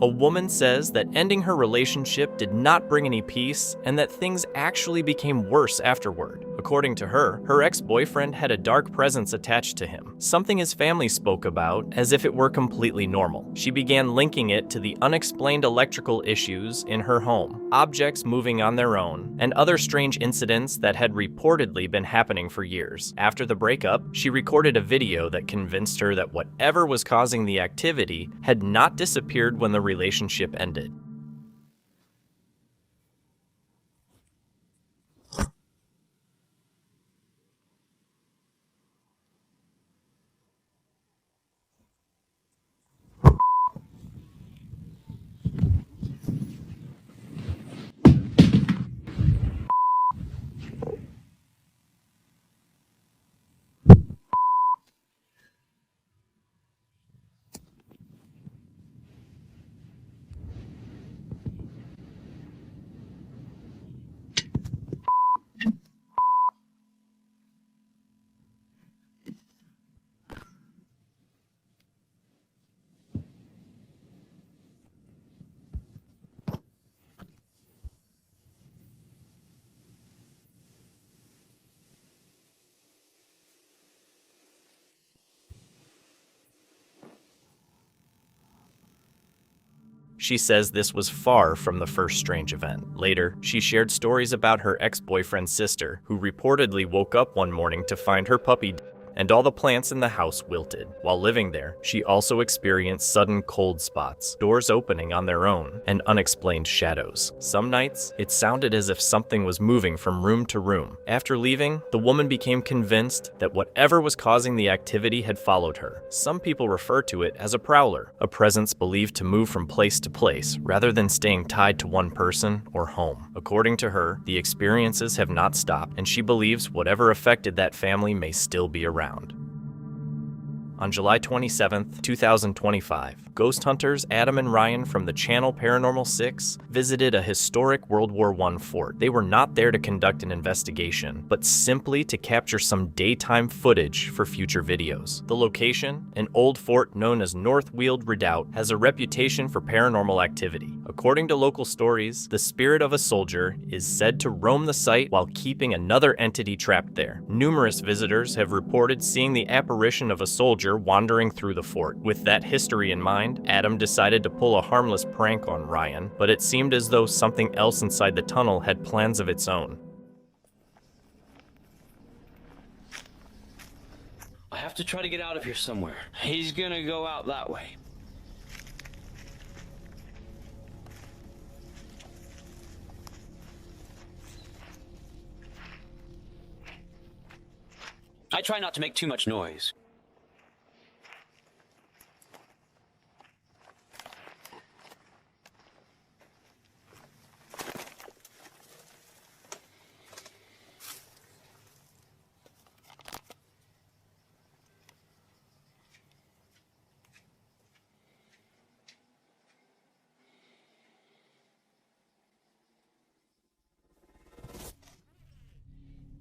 A woman says that ending her relationship did not bring any peace and that things actually became worse afterward. According to her, her ex-boyfriend had a dark presence attached to him, something his family spoke about as if it were completely normal. She began linking it to the unexplained electrical issues in her home, objects moving on their own, and other strange incidents that had reportedly been happening for years. After the breakup, she recorded a video that convinced her that whatever was causing the activity had not disappeared when the relationship ended. She says this was far from the first strange event. Later, she shared stories about her ex-boyfriend's sister, who reportedly woke up one morning to find her puppy dead and all the plants in the house wilted. While living there, she also experienced sudden cold spots, doors opening on their own, and unexplained shadows. Some nights, it sounded as if something was moving from room to room. After leaving, the woman became convinced that whatever was causing the activity had followed her. Some people refer to it as a prowler, a presence believed to move from place to place rather than staying tied to one person or home. According to her, the experiences have not stopped, and she believes whatever affected that family may still be around. On July 27, 2025, ghost hunters Adam and Ryan from the channel Paranormal 6 visited a historic World War I fort. They were not there to conduct an investigation, but simply to capture some daytime footage for future videos. The location, an old fort known as North Weald Redoubt, has a reputation for paranormal activity. According to local stories, the spirit of a soldier is said to roam the site while keeping another entity trapped there. Numerous visitors have reported seeing the apparition of a soldier wandering through the fort. With that history in mind, Adam decided to pull a harmless prank on Ryan, but it seemed as though something else inside the tunnel had plans of its own. I have to try to get out of here somewhere. He's gonna go out that way. I try not to make too much noise.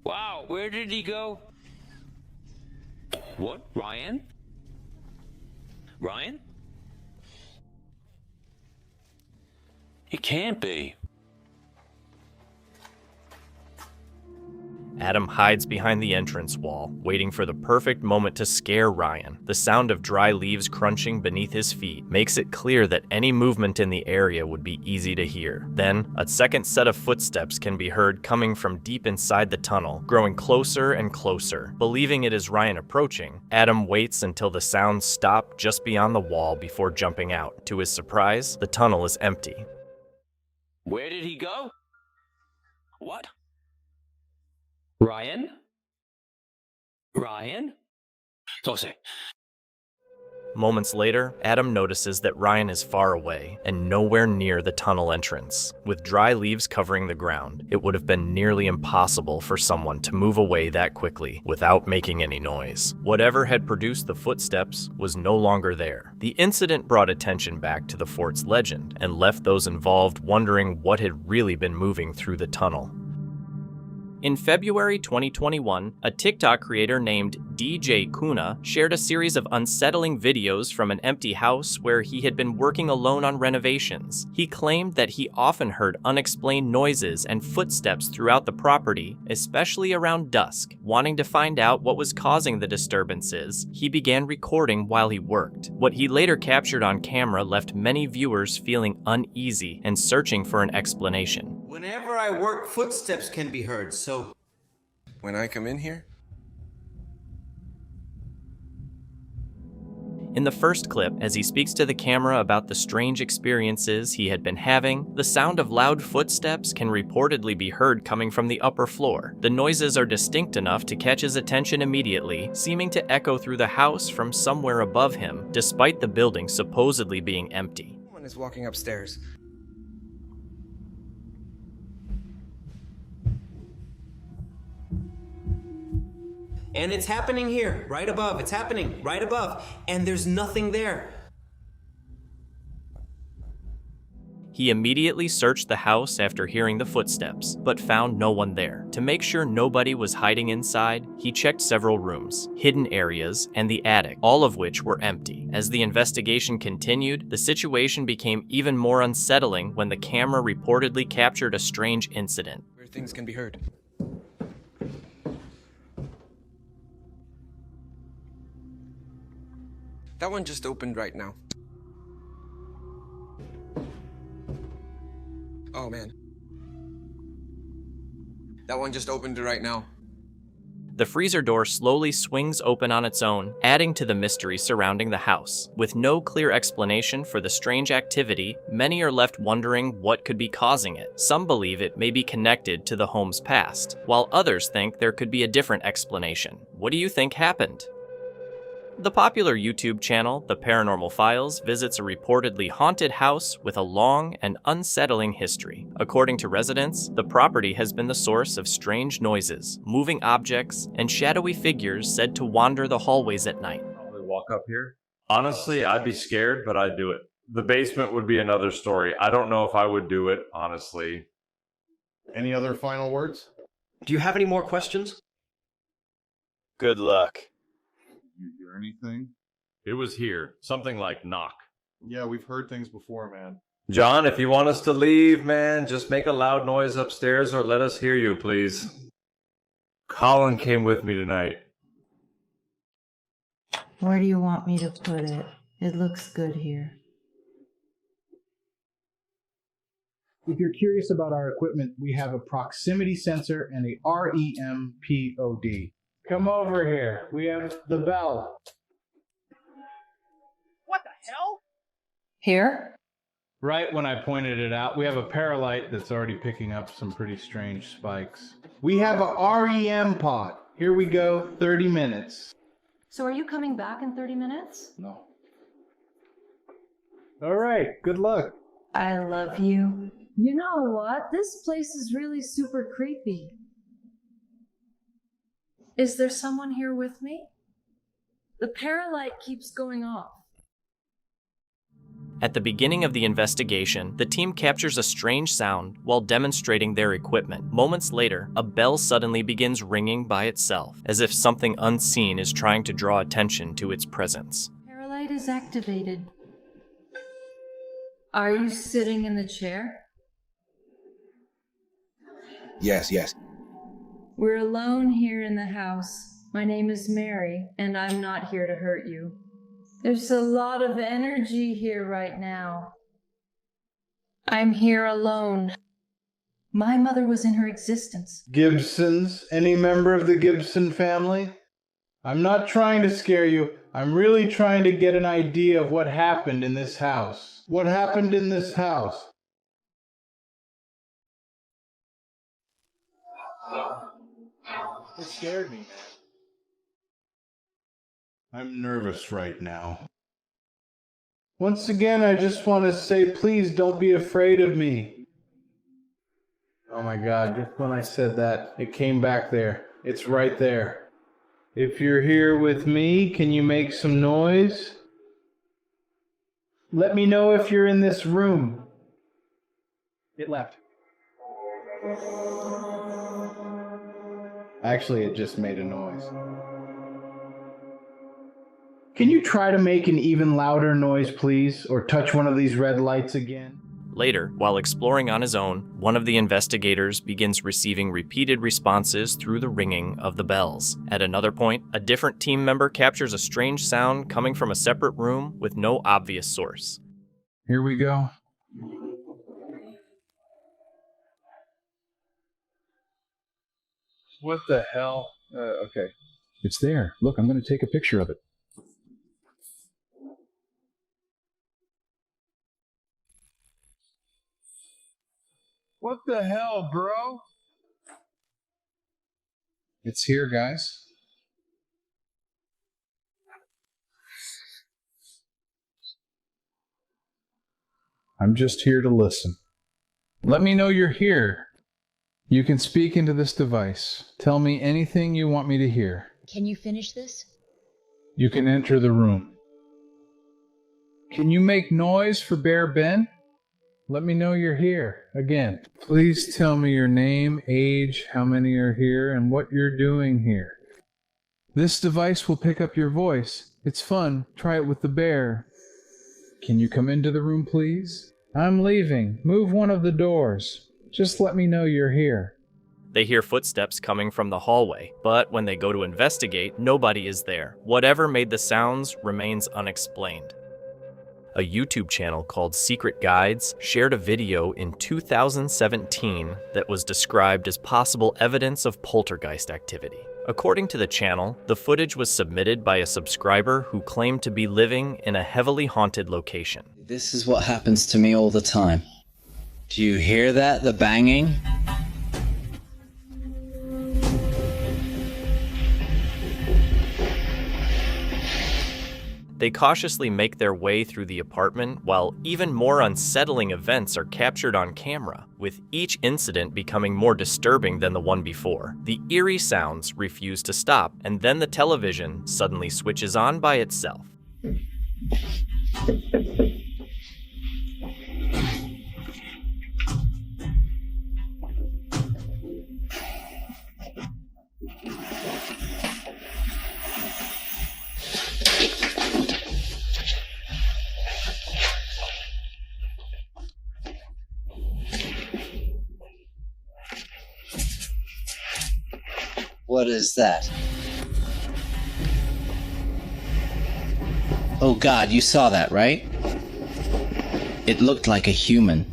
Wow, where did he go? What? Ryan? Ryan? It can't be. Adam hides behind the entrance wall, waiting for the perfect moment to scare Ryan. The sound of dry leaves crunching beneath his feet makes it clear that any movement in the area would be easy to hear. Then, a second set of footsteps can be heard coming from deep inside the tunnel, growing closer and closer. Believing it is Ryan approaching, Adam waits until the sounds stop just beyond the wall before jumping out. To his surprise, the tunnel is empty. Where did he go? What? Ryan? Ryan? Tose. Moments later, Adam notices that Ryan is far away and nowhere near the tunnel entrance. With dry leaves covering the ground, it would have been nearly impossible for someone to move away that quickly without making any noise. Whatever had produced the footsteps was no longer there. The incident brought attention back to the fort's legend and left those involved wondering what had really been moving through the tunnel. In February 2021, a TikTok creator named DJ Kuna shared a series of unsettling videos from an empty house where he had been working alone on renovations. He claimed that he often heard unexplained noises and footsteps throughout the property, especially around dusk. Wanting to find out what was causing the disturbances, he began recording while he worked. What he later captured on camera left many viewers feeling uneasy and searching for an explanation. Whenever I work, footsteps can be heard, so... When I come in here? In the first clip, as he speaks to the camera about the strange experiences he had been having, the sound of loud footsteps can reportedly be heard coming from the upper floor. The noises are distinct enough to catch his attention immediately, seeming to echo through the house from somewhere above him, despite the building supposedly being empty. Someone is walking upstairs. And it's happening here, right above. It's happening right above. And there's nothing there. He immediately searched the house after hearing the footsteps, but found no one there. To make sure nobody was hiding inside, he checked several rooms, hidden areas, and the attic, all of which were empty. As the investigation continued, the situation became even more unsettling when the camera reportedly captured a strange incident. Where things can be heard. That one just opened right now. Oh man. That one just opened right now. The freezer door slowly swings open on its own, adding to the mystery surrounding the house. With no clear explanation for the strange activity, many are left wondering what could be causing it. Some believe it may be connected to the home's past, while others think there could be a different explanation. What do you think happened? The popular YouTube channel, The Paranormal Files, visits a reportedly haunted house with a long and unsettling history. According to residents, the property has been the source of strange noises, moving objects, and shadowy figures said to wander the hallways at night. Probably walk up here? Honestly, I'd be scared, but I'd do it. The basement would be another story. I don't know if I would do it, honestly. Any other final words? Do you have any more questions? Good luck. You hear anything? It was here. Something like knock. Yeah, we've heard things before, man. John, if you want us to leave, man, just make a loud noise upstairs or let us hear you, please. Colin came with me tonight. Where do you want me to put it? It looks good here. If you're curious about our equipment, we have a proximity sensor and a REMPOD. Come over here. We have the bell. What the hell? Here? Right when I pointed it out, we have a paralight that's already picking up some pretty strange spikes. We have a REM pod. Here we go, 30 minutes. So are you coming back in 30 minutes? No. All right, good luck. I love you. You know what? This place is really super creepy. Is there someone here with me? The paralight keeps going off. At the beginning of the investigation, the team captures a strange sound while demonstrating their equipment. Moments later, a bell suddenly begins ringing by itself, as if something unseen is trying to draw attention to its presence. Paralight is activated. Are you sitting in the chair? Yes, yes. We're alone here in the house. My name is Mary, and I'm not here to hurt you. There's a lot of energy here right now. I'm here alone. My mother was in her existence. Gibsons? Any member of the Gibson family? I'm not trying to scare you. I'm really trying to get an idea of what happened in this house. What happened in this house? It scared me, man. I'm nervous right now. Once again, I just want to say, please don't be afraid of me. Oh my God, just when I said that, it came back there. It's right there. If you're here with me, can you make some noise? Let me know if you're in this room. It left. Actually, it just made a noise. Can you try to make an even louder noise, please? Or touch one of these red lights again? Later, while exploring on his own, one of the investigators begins receiving repeated responses through the ringing of the bells. At another point, a different team member captures a strange sound coming from a separate room with no obvious source. Here we go. What the hell? Okay. It's there. Look, I'm going to take a picture of it. What the hell, bro? It's here, guys. I'm just here to listen. Let me know you're here. You can speak into this device. Tell me anything you want me to hear. Can you finish this? You can enter the room. Can you make noise for Bear Ben? Let me know you're here. Again, please tell me your name, age, how many are here, and what you're doing here. This device will pick up your voice. It's fun. Try it with the bear. Can you come into the room, please? I'm leaving. Move one of the doors. Just let me know you're here. They hear footsteps coming from the hallway, but when they go to investigate, nobody is there. Whatever made the sounds remains unexplained. A YouTube channel called Secret Guides shared a video in 2017 that was described as possible evidence of poltergeist activity. According to the channel, the footage was submitted by a subscriber who claimed to be living in a heavily haunted location. This is what happens to me all the time. Do you hear that? The banging? They cautiously make their way through the apartment while even more unsettling events are captured on camera, with each incident becoming more disturbing than the one before. The eerie sounds refuse to stop, and then the television suddenly switches on by itself. What is that? Oh God, you saw that, right? It looked like a human.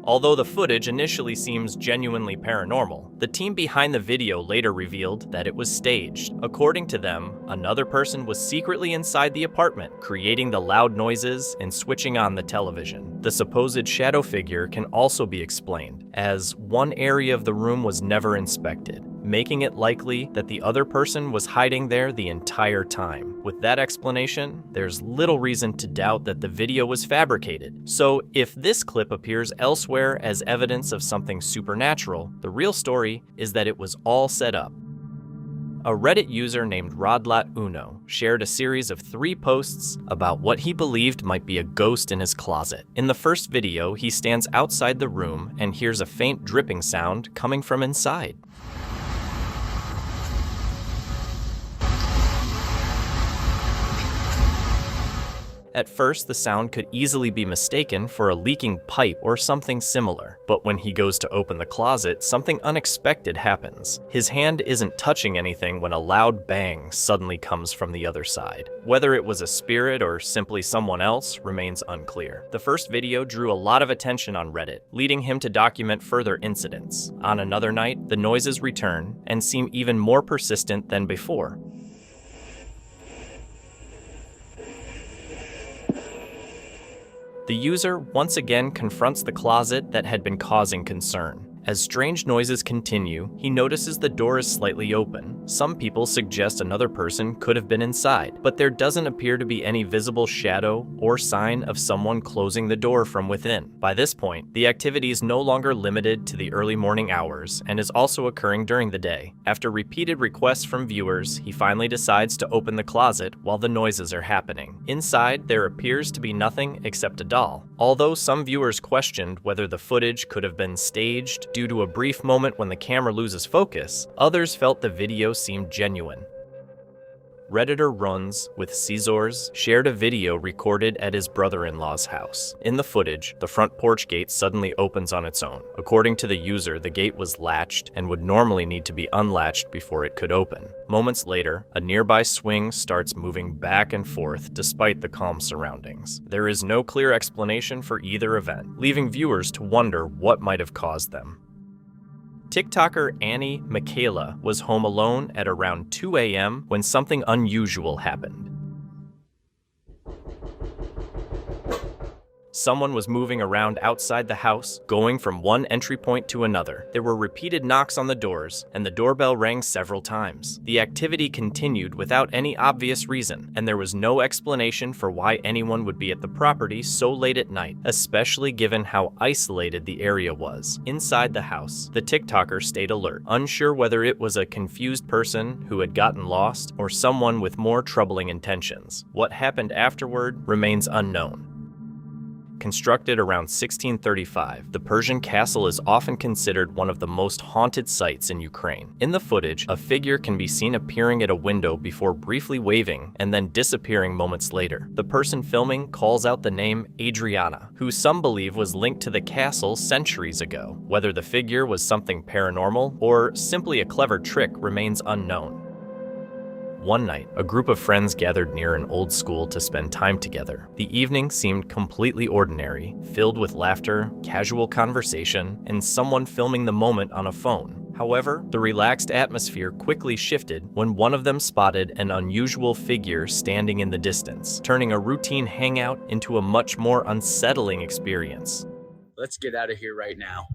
Although the footage initially seems genuinely paranormal, the team behind the video later revealed that it was staged. According to them, another person was secretly inside the apartment, creating the loud noises and switching on the television. The supposed shadow figure can also be explained, as one area of the room was never inspected, making it likely that the other person was hiding there the entire time. With that explanation, there's little reason to doubt that the video was fabricated. So if this clip appears elsewhere as evidence of something supernatural, the real story is that it was all set up. A Reddit user named Rodlat shared a series of 3 posts about what he believed might be a ghost in his closet. In the first video, he stands outside the room and hears a faint dripping sound coming from inside. At first, the sound could easily be mistaken for a leaking pipe or something similar, but when he goes to open the closet, something unexpected happens. His hand isn't touching anything when a loud bang suddenly comes from the other side. Whether it was a spirit or simply someone else remains unclear. The first video drew a lot of attention on Reddit, leading him to document further incidents. On another night, the noises return and seem even more persistent than before. The user once again confronts the closet that had been causing concern. As strange noises continue, he notices the door is slightly open. Some people suggest another person could have been inside, but there doesn't appear to be any visible shadow or sign of someone closing the door from within. By this point, the activity is no longer limited to the early morning hours and is also occurring during the day. After repeated requests from viewers, he finally decides to open the closet while the noises are happening. Inside, there appears to be nothing except a doll. Although some viewers questioned whether the footage could have been staged due to a brief moment when the camera loses focus, others felt the video seemed genuine. Redditor Runs with Caesars shared a video recorded at his brother-in-law's house. In the footage, the front porch gate suddenly opens on its own. According to the user, the gate was latched and would normally need to be unlatched before it could open. Moments later, a nearby swing starts moving back and forth despite the calm surroundings. There is no clear explanation for either event, leaving viewers to wonder what might have caused them. TikToker Annie Michaela was home alone at around 2 a.m. when something unusual happened. Someone was moving around outside the house, going from one entry point to another. There were repeated knocks on the doors, and the doorbell rang several times. The activity continued without any obvious reason, and there was no explanation for why anyone would be at the property so late at night, especially given how isolated the area was. Inside the house, the TikToker stayed alert, unsure whether it was a confused person who had gotten lost or someone with more troubling intentions. What happened afterward remains unknown. Constructed around 1635, the Persian castle is often considered one of the most haunted sites in Ukraine. In the footage, a figure can be seen appearing at a window before briefly waving and then disappearing moments later. The person filming calls out the name Adriana, who some believe was linked to the castle centuries ago. Whether the figure was something paranormal or simply a clever trick remains unknown. One night, a group of friends gathered near an old school to spend time together. The evening seemed completely ordinary, filled with laughter, casual conversation, and someone filming the moment on a phone. However, the relaxed atmosphere quickly shifted when one of them spotted an unusual figure standing in the distance, turning a routine hangout into a much more unsettling experience. Let's get out of here right now.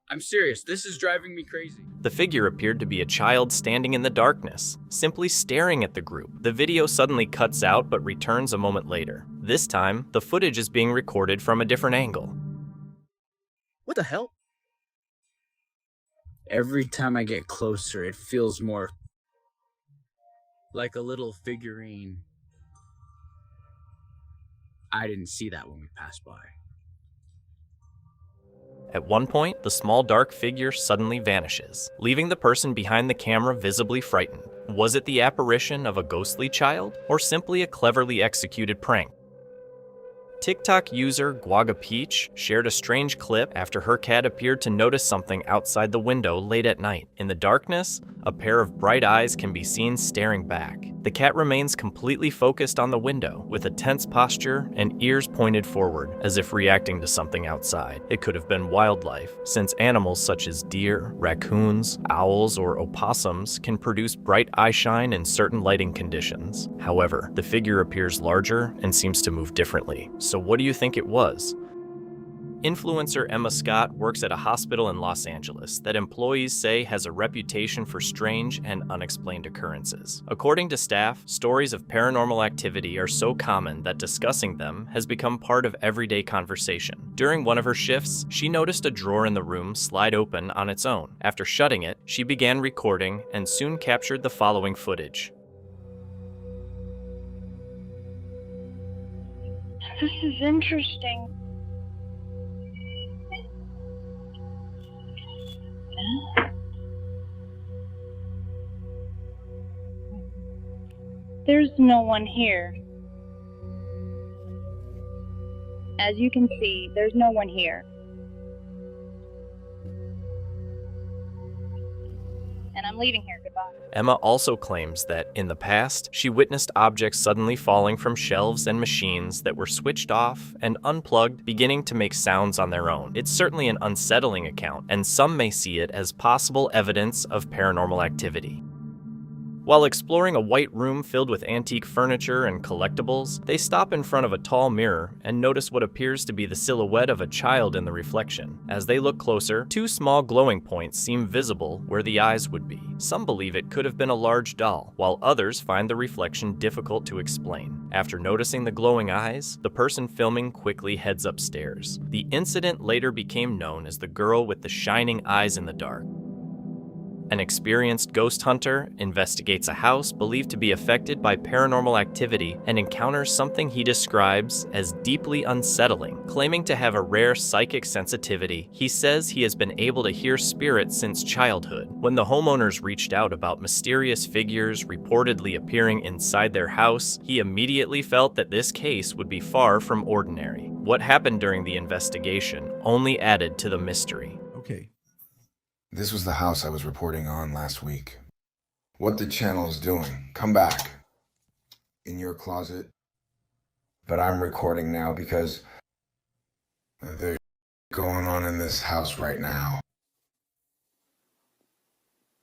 I'm serious. This is driving me crazy. The figure appeared to be a child standing in the darkness, simply staring at the group. The video suddenly cuts out but returns a moment later. This time, the footage is being recorded from a different angle. What the hell? Every time I get closer, it feels more like a little figurine. I didn't see that when we passed by. At one point, the small dark figure suddenly vanishes, leaving the person behind the camera visibly frightened. Was it the apparition of a ghostly child, or simply a cleverly executed prank? TikTok user Guaga Peach shared a strange clip after her cat appeared to notice something outside the window late at night. In the darkness, a pair of bright eyes can be seen staring back. The cat remains completely focused on the window, with a tense posture and ears pointed forward, as if reacting to something outside. It could have been wildlife, since animals such as deer, raccoons, owls, or opossums can produce bright eyeshine in certain lighting conditions. However, the figure appears larger and seems to move differently. So what do you think it was? Influencer Emma Scott works at a hospital in Los Angeles that employees say has a reputation for strange and unexplained occurrences. According to staff, stories of paranormal activity are so common that discussing them has become part of everyday conversation. During one of her shifts, she noticed a drawer in the room slide open on its own. After shutting it, she began recording and soon captured the following footage. This is interesting. There's no one here. As you can see, there's no one here. And I'm leaving here. Goodbye. Emma also claims that, in the past, she witnessed objects suddenly falling from shelves and machines that were switched off and unplugged, beginning to make sounds on their own. It's certainly an unsettling account, and some may see it as possible evidence of paranormal activity. While exploring a white room filled with antique furniture and collectibles, they stop in front of a tall mirror and notice what appears to be the silhouette of a child in the reflection. As they look closer, two small glowing points seem visible where the eyes would be. Some believe it could have been a large doll, while others find the reflection difficult to explain. After noticing the glowing eyes, the person filming quickly heads upstairs. The incident later became known as the girl with the shining eyes in the dark. An experienced ghost hunter investigates a house believed to be affected by paranormal activity and encounters something he describes as deeply unsettling. Claiming to have a rare psychic sensitivity, he says he has been able to hear spirits since childhood. When the homeowners reached out about mysterious figures reportedly appearing inside their house, he immediately felt that this case would be far from ordinary. What happened during the investigation only added to the mystery. Okay. This was the house I was reporting on last week. What the channel is doing, come back. In your closet. But I'm recording now because there's going on in this house right now.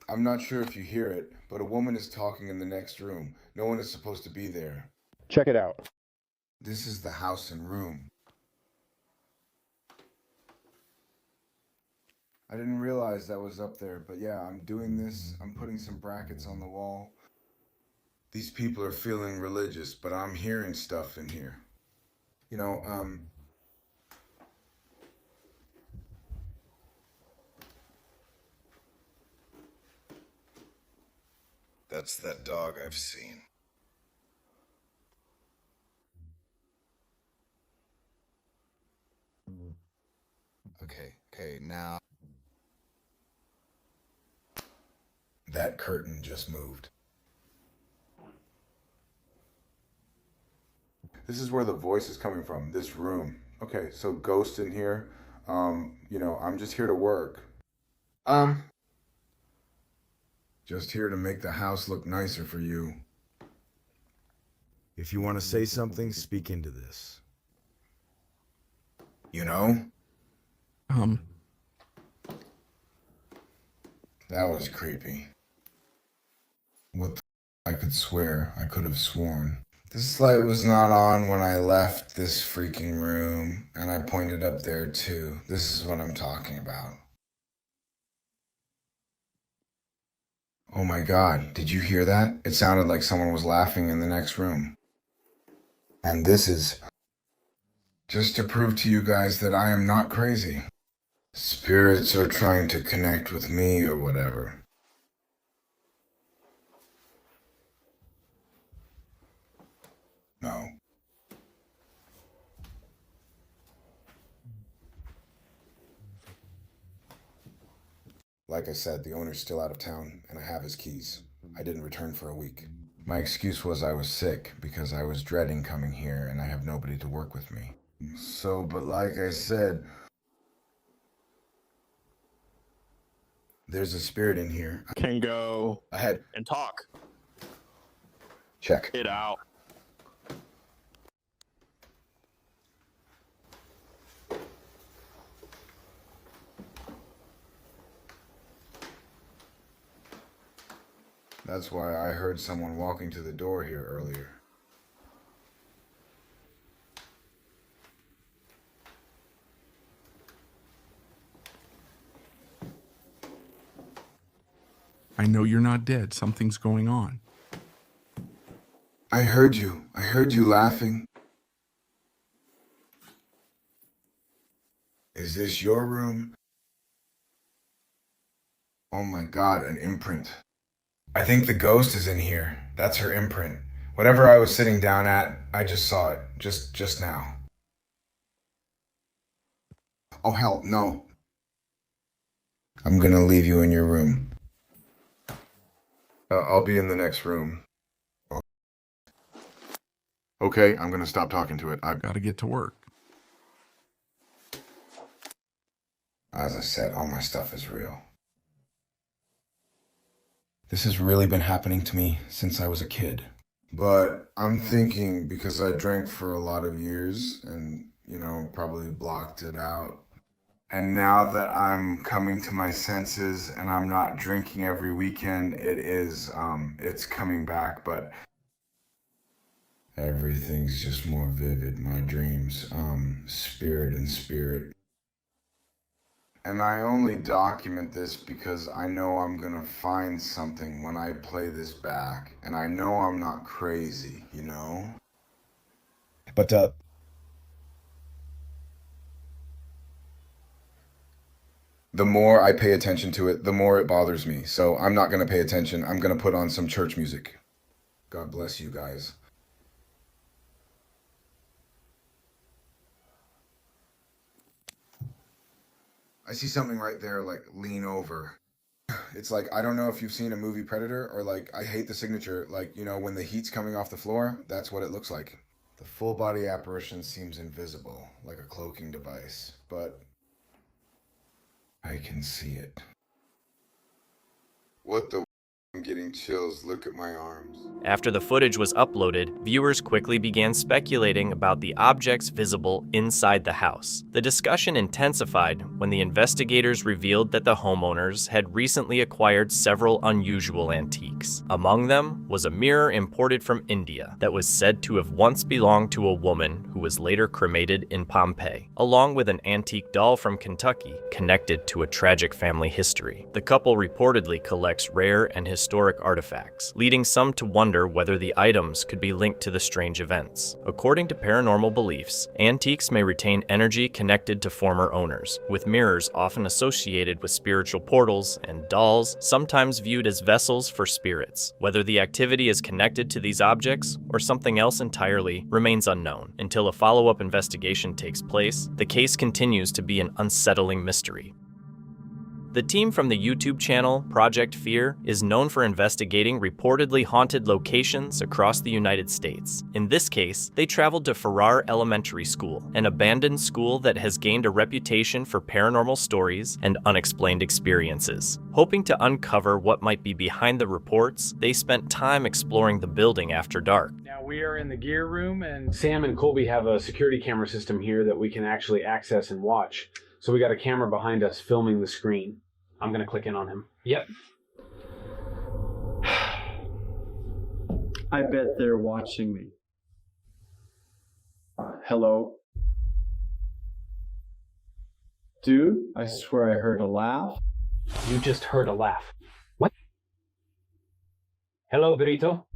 I'm not sure if you hear it, but a woman is talking in the next room. No one is supposed to be there. Check it out. This is the house and room. I didn't realize that was up there, but yeah, I'm doing this. I'm putting some brackets on the wall. These people are feeling religious, but I'm hearing stuff in here. You know, that's that dog I've seen. Okay, now. That curtain just moved. This is where the voice is coming from, this room. Okay, so ghost in here. You know, I'm just here to work. Just here to make the house look nicer for you. If you want to say something, speak into this. You know? That was creepy. What the I could swear, I could have sworn. This light was not on when I left this freaking room, and I pointed up there too. This is what I'm talking about. Oh my god, did you hear that? It sounded like someone was laughing in the next room. And this is just to prove to you guys that I am not crazy. Spirits are trying to connect with me or whatever. No. Like I said, the owner's still out of town, and I have his keys. I didn't return for a week. My excuse was I was sick, because I was dreading coming here, and I have nobody to work with me. So, but like I said, there's a spirit in here. Can go ahead and talk. Check it out. That's why I heard someone walking to the door here earlier. I know you're not dead. Something's going on. I heard you. I heard you laughing. Is this your room? Oh my god, an imprint. I think the ghost is in here. That's her imprint. Whatever I was sitting down at, I just saw it. Just now. Oh hell, no. I'm gonna leave you in your room. I'll be in the next room. Okay, I'm gonna stop talking to it. I've got to get to work. As I said, all my stuff is real. This has really been happening to me since I was a kid. But I'm thinking because I drank for a lot of years and, probably blocked it out. And now that I'm coming to my senses and I'm not drinking every weekend, it's coming back, but everything's just more vivid. My dreams, spirit and spirit. And I only document this because I know I'm gonna find something when I play this back. And I know I'm not crazy, But, the more I pay attention to it, the more it bothers me. So I'm not gonna pay attention. I'm gonna put on some church music. God bless you guys. I see something right there, lean over. It's I don't know if you've seen a movie Predator, or I hate the signature, when the heat's coming off the floor, that's what it looks like. The full body apparition seems invisible, like a cloaking device, but I can see it. What the I'm getting chills, look at my arms. After the footage was uploaded, viewers quickly began speculating about the objects visible inside the house. The discussion intensified when the investigators revealed that the homeowners had recently acquired several unusual antiques. Among them was a mirror imported from India that was said to have once belonged to a woman who was later cremated in Pompeii, along with an antique doll from Kentucky connected to a tragic family history. The couple reportedly collects rare and historic artifacts, leading some to wonder whether the items could be linked to the strange events. According to paranormal beliefs, antiques may retain energy connected to former owners, with mirrors often associated with spiritual portals and dolls sometimes viewed as vessels for spirits. Whether the activity is connected to these objects or something else entirely remains unknown. Until a follow-up investigation takes place, the case continues to be an unsettling mystery. The team from the YouTube channel Project Fear is known for investigating reportedly haunted locations across the United States. In this case, they traveled to Farrar Elementary School, an abandoned school that has gained a reputation for paranormal stories and unexplained experiences. Hoping to uncover what might be behind the reports, they spent time exploring the building after dark. Now we are in the gear room, and Sam and Colby have a security camera system here that we can actually access and watch. So we got a camera behind us filming the screen. I'm gonna click in on him. Yep. I bet they're watching me. Hello? Dude, I swear I heard a laugh. You just heard a laugh. What? Hello, Brito.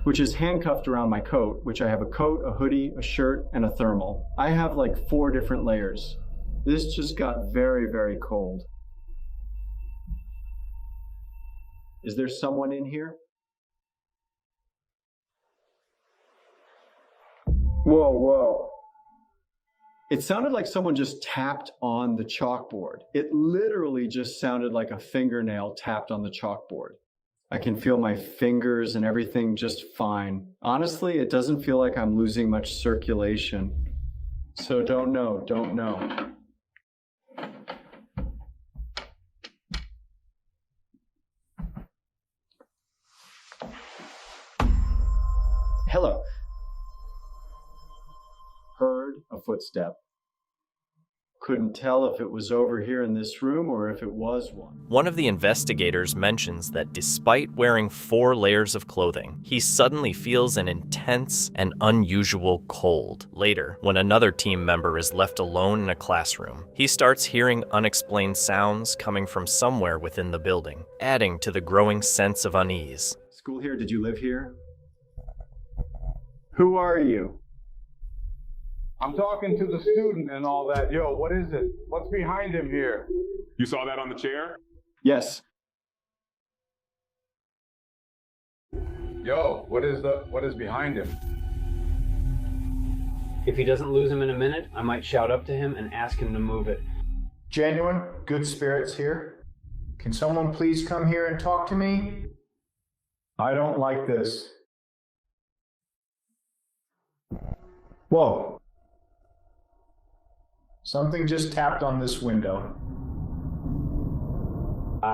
Which is handcuffed around my coat, which I have a coat, a hoodie, a shirt, and a thermal. I have like 4 different layers. This just got very, very cold. Is there someone in here? Whoa, whoa. It sounded like someone just tapped on the chalkboard. It literally just sounded like a fingernail tapped on the chalkboard. I can feel my fingers and everything just fine. Honestly, it doesn't feel like I'm losing much circulation. So don't know. Hello. Heard a footstep. Couldn't tell if it was over here in this room or if it was one. One of the investigators mentions that despite wearing 4 layers of clothing, he suddenly feels an intense and unusual cold. Later, when another team member is left alone in a classroom, he starts hearing unexplained sounds coming from somewhere within the building, adding to the growing sense of unease. School here? Did you live here? Who are you? I'm talking to the student and all that. Yo, what is it? What's behind him here? You saw that on the chair? Yes. Yo, what is behind him? If he doesn't lose him in a minute, I might shout up to him and ask him to move it. Genuine, good spirits here. Can someone please come here and talk to me? I don't like this. Whoa. Something just tapped on this window.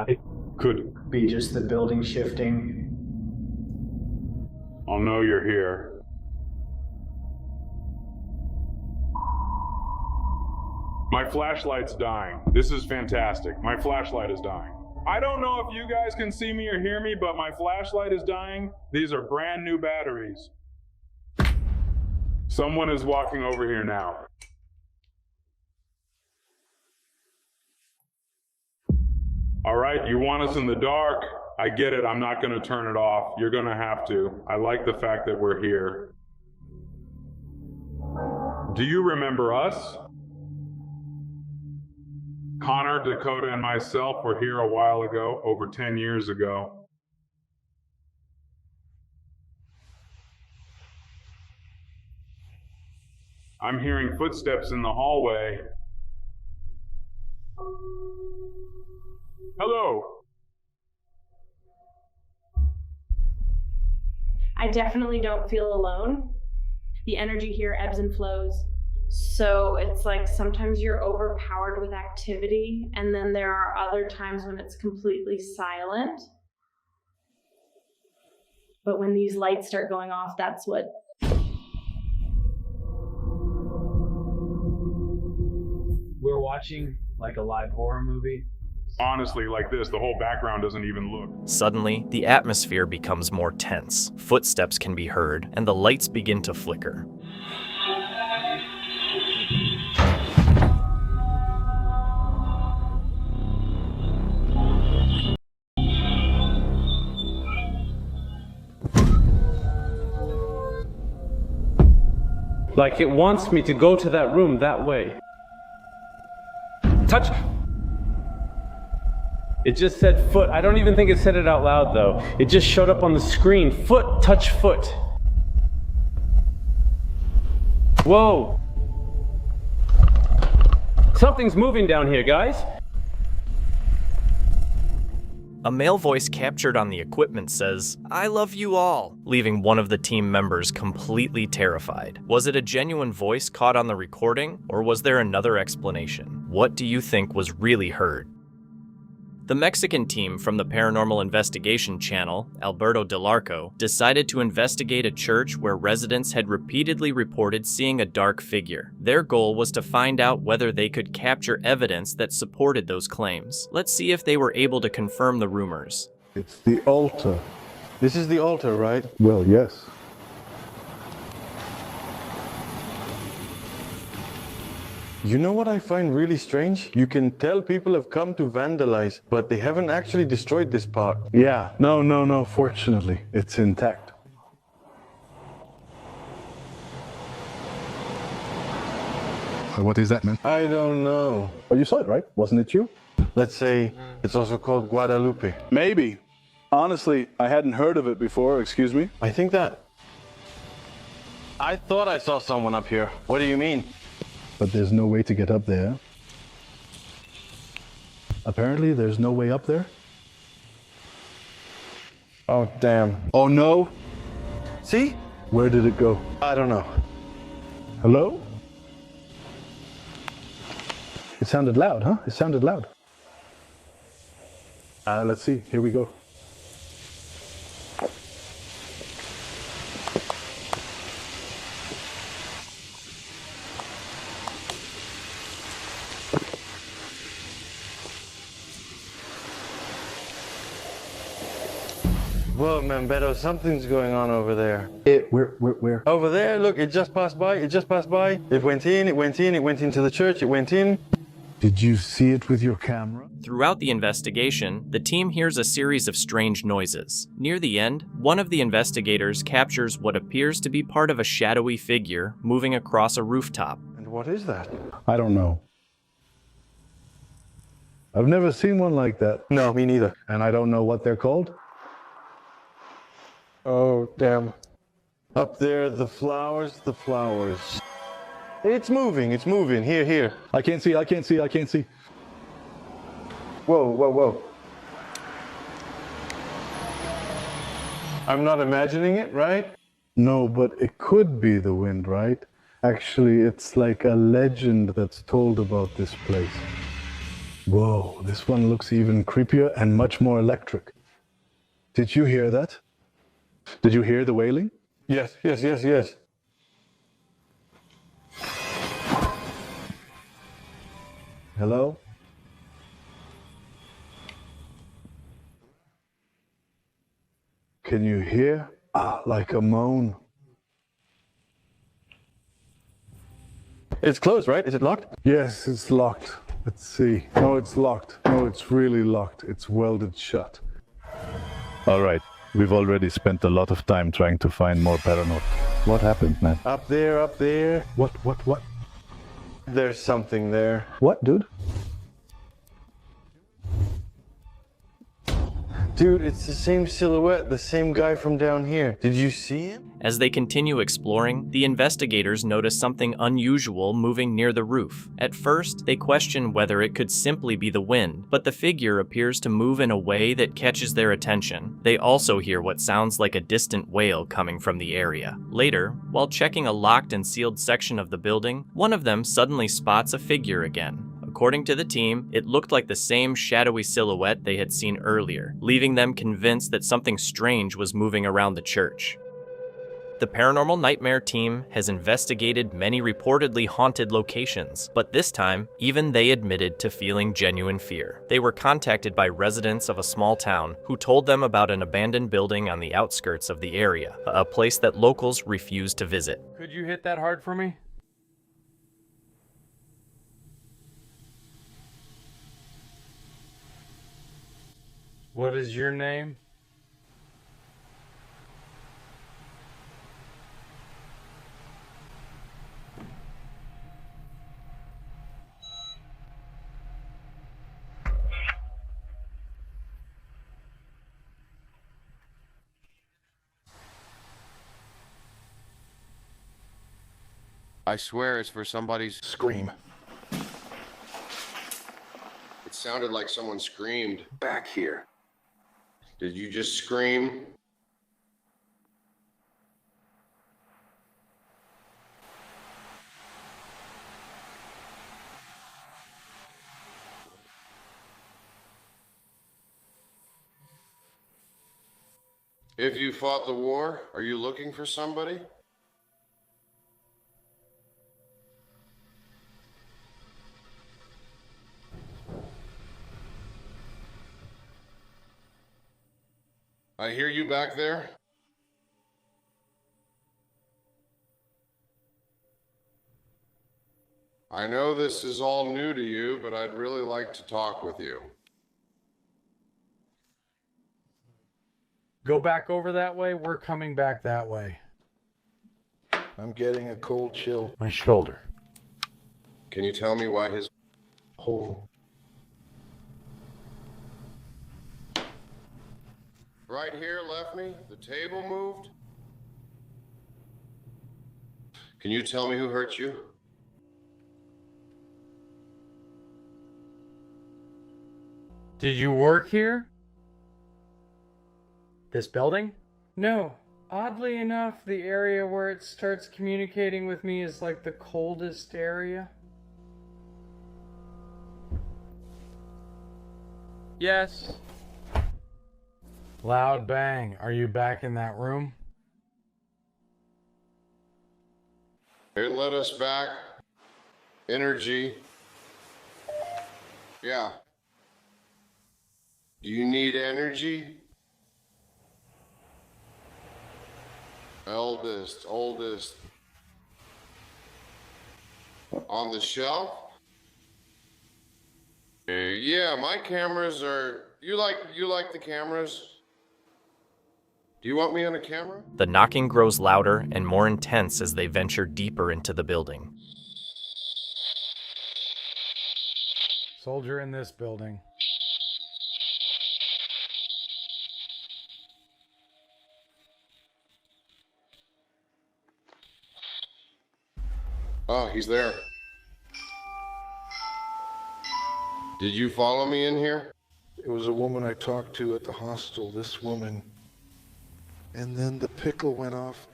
It could be just the building shifting. I'll know you're here. My flashlight's dying. This is fantastic. My flashlight is dying. I don't know if you guys can see me or hear me, but my flashlight is dying. These are brand new batteries. Someone is walking over here now. All right, you want us in the dark. I get it, I'm not gonna turn it off. You're gonna have to. I like the fact that we're here. Do you remember us? Connor, Dakota, and myself were here a while ago, over 10 years ago. I'm hearing footsteps in the hallway. Hello. I definitely don't feel alone. The energy here ebbs and flows. So it's like sometimes you're overpowered with activity, and then there are other times when it's completely silent. But when these lights start going off, that's what... We're watching like a live horror movie. Honestly, like this, the whole background doesn't even look. Suddenly, the atmosphere becomes more tense. Footsteps can be heard, and the lights begin to flicker. Like it wants me to go to that room that way. Touch! It just said foot. I don't even think it said it out loud though. It just showed up on the screen. Foot, touch foot. Whoa. Something's moving down here, guys. A male voice captured on the equipment says, "I love you all," leaving one of the team members completely terrified. Was it a genuine voice caught on the recording, or was there another explanation? What do you think was really heard? The Mexican team from the Paranormal Investigation channel, Alberto Del Arco, decided to investigate a church where residents had repeatedly reported seeing a dark figure. Their goal was to find out whether they could capture evidence that supported those claims. Let's see if they were able to confirm the rumors. It's the altar. This is the altar, right? Well, yes. You know what I find really strange? You can tell people have come to vandalize, but they haven't actually destroyed this part. Yeah, no, fortunately, it's intact. What is that, man? I don't know. Oh, you saw it, right? Wasn't it you? Let's say it's also called Guadalupe. Maybe. Honestly, I hadn't heard of it before, excuse me. I think that... I thought I saw someone up here. What do you mean? But there's no way to get up there. Apparently, there's no way up there. Oh, damn. Oh, no? See? Where did it go? I don't know. Hello? It sounded loud, huh? It sounded loud. Let's see. Here we go. Whoa, man, Beto, something's going on over there. Where? Over there, look, it just passed by, it just passed by. It went in, it went in, it went into the church, it went in. Did you see it with your camera? Throughout the investigation, the team hears a series of strange noises. Near the end, one of the investigators captures what appears to be part of a shadowy figure moving across a rooftop. And what is that? I don't know. I've never seen one like that. No, me neither. And I don't know what they're called. Oh, damn. Up there, the flowers. It's moving, here. I can't see. Whoa. I'm not imagining it, right? No, but it could be the wind, right? Actually, it's like a legend that's told about this place. Whoa, this one looks even creepier and much more electric. Did you hear that? Did you hear the wailing? Yes. Hello? Can you hear? Like a moan. It's closed, right? Is it locked? Yes, it's locked. Let's see. No, it's locked. No, it's really locked. It's welded shut. All right. We've already spent a lot of time trying to find more Paranormal. What happened, man? Up there. What? There's something there. What, dude? Dude, it's the same silhouette, the same guy from down here. Did you see him? As they continue exploring, the investigators notice something unusual moving near the roof. At first, they question whether it could simply be the wind, but the figure appears to move in a way that catches their attention. They also hear what sounds like a distant wail coming from the area. Later, while checking a locked and sealed section of the building, one of them suddenly spots a figure again. According to the team, it looked like the same shadowy silhouette they had seen earlier, leaving them convinced that something strange was moving around the church. The Paranormal Nightmare team has investigated many reportedly haunted locations, but this time, even they admitted to feeling genuine fear. They were contacted by residents of a small town who told them about an abandoned building on the outskirts of the area, a place that locals refused to visit. Could you hit that hard for me? What is your name? I swear it's for somebody's scream. It sounded like someone screamed back here. Did you just scream? If you fought the war, are you looking for somebody? I hear you back there. I know this is all new to you, but I'd really like to talk with you. Go back over that way. We're coming back that way. I'm getting a cold chill. My shoulder. Can you tell me why his Hole. right here left me? The table moved? Can you tell me who hurt you? Did you work here? This building? No. Oddly enough, the area where it starts communicating with me is like the coldest area. Yes. Loud bang. Are you back in that room? It led us back. Energy. Yeah. Do you need energy? Oldest. On the shelf? Yeah, my cameras are... You like the cameras? Do you want me on a camera? The knocking grows louder and more intense as they venture deeper into the building. Soldier in this building. Oh, he's there. Did you follow me in here? It was a woman I talked to at the hostel, this woman. And then the pickle went off.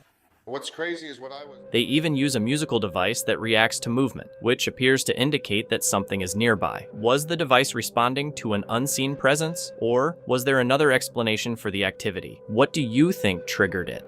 What's crazy is what I was... They even use a musical device that reacts to movement, which appears to indicate that something is nearby. Was the device responding to an unseen presence, or was there another explanation for the activity? What do you think triggered it?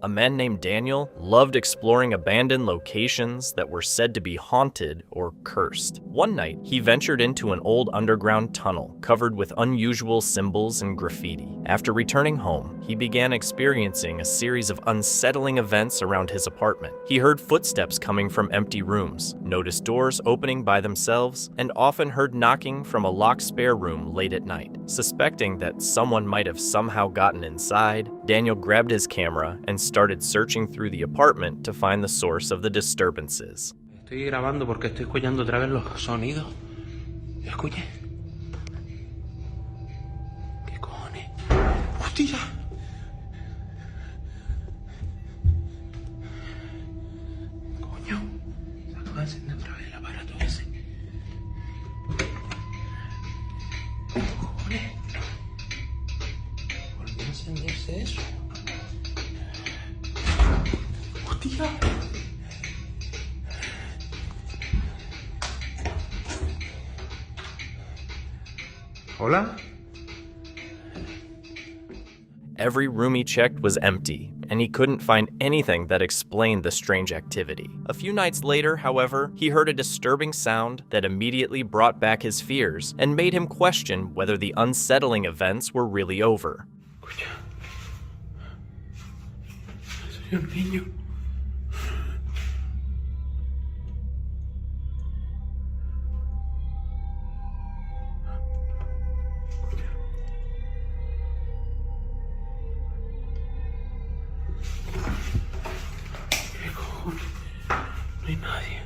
A man named Daniel loved exploring abandoned locations that were said to be haunted or cursed. One night, he ventured into an old underground tunnel covered with unusual symbols and graffiti. After returning home, he began experiencing a series of unsettling events around his apartment. He heard footsteps coming from empty rooms, noticed doors opening by themselves, and often heard knocking from a locked spare room late at night. Suspecting that someone might have somehow gotten inside, Daniel grabbed his camera and started searching through the apartment to find the source of the disturbances. Estoy grabando porque estoy escuchando otra vez los sonidos. Escuche. ¿Qué cojones? ¡Hostia! Coño. Se acaba de encender otra vez el aparato ese. ¿Qué cojones? ¿Volvió a encenderse eso? ¡Hostia! ¿Hola? Every room he checked was empty, and he couldn't find anything that explained the strange activity. A few nights later, however, he heard a disturbing sound that immediately brought back his fears and made him question whether the unsettling events were really over. Escucha. Soy un niño. ¿Qué cojones? No hay nadie.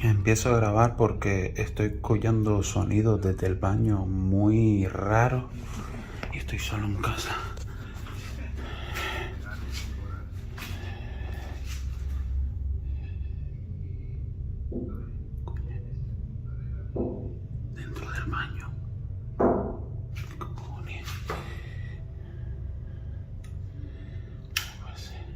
Empiezo a grabar porque estoy escuchando sonidos desde el baño muy raros y estoy solo en casa. Dentro del baño. ¿Qué cojones? No puede ser.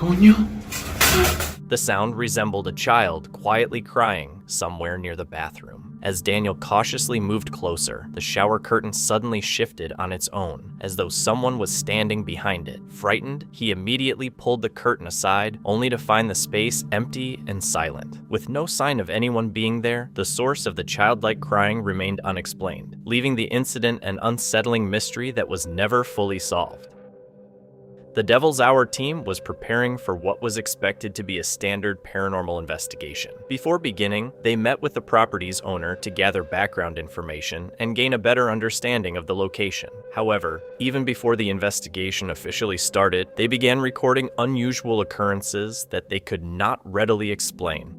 Coño? The sound resembled a child quietly crying somewhere near the bathroom. As Daniel cautiously moved closer, the shower curtain suddenly shifted on its own, as though someone was standing behind it. Frightened, he immediately pulled the curtain aside, only to find the space empty and silent. With no sign of anyone being there, the source of the childlike crying remained unexplained, leaving the incident an unsettling mystery that was never fully solved. The Devil's Hour team was preparing for what was expected to be a standard paranormal investigation. Before beginning, they met with the property's owner to gather background information and gain a better understanding of the location. However, even before the investigation officially started, they began recording unusual occurrences that they could not readily explain.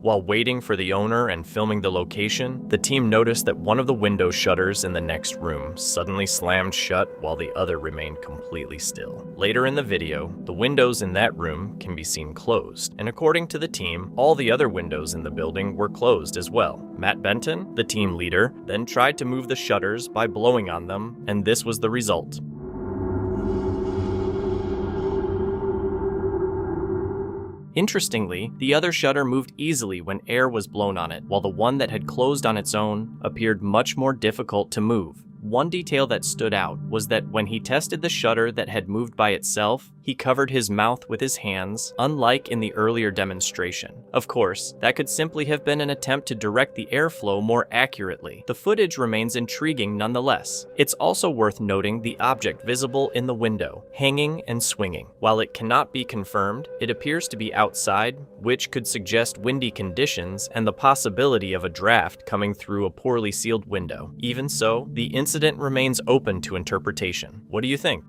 While waiting for the owner and filming the location, the team noticed that one of the window shutters in the next room suddenly slammed shut while the other remained completely still. Later in the video, the windows in that room can be seen closed, and according to the team, all the other windows in the building were closed as well. Matt Benton, the team leader, then tried to move the shutters by blowing on them, and this was the result. Interestingly, the other shutter moved easily when air was blown on it, while the one that had closed on its own appeared much more difficult to move. One detail that stood out was that when he tested the shutter that had moved by itself, he covered his mouth with his hands, unlike in the earlier demonstration. Of course, that could simply have been an attempt to direct the airflow more accurately. The footage remains intriguing nonetheless. It's also worth noting the object visible in the window, hanging and swinging. While it cannot be confirmed, it appears to be outside, which could suggest windy conditions and the possibility of a draft coming through a poorly sealed window. Even so, the incident remains open to interpretation. What do you think?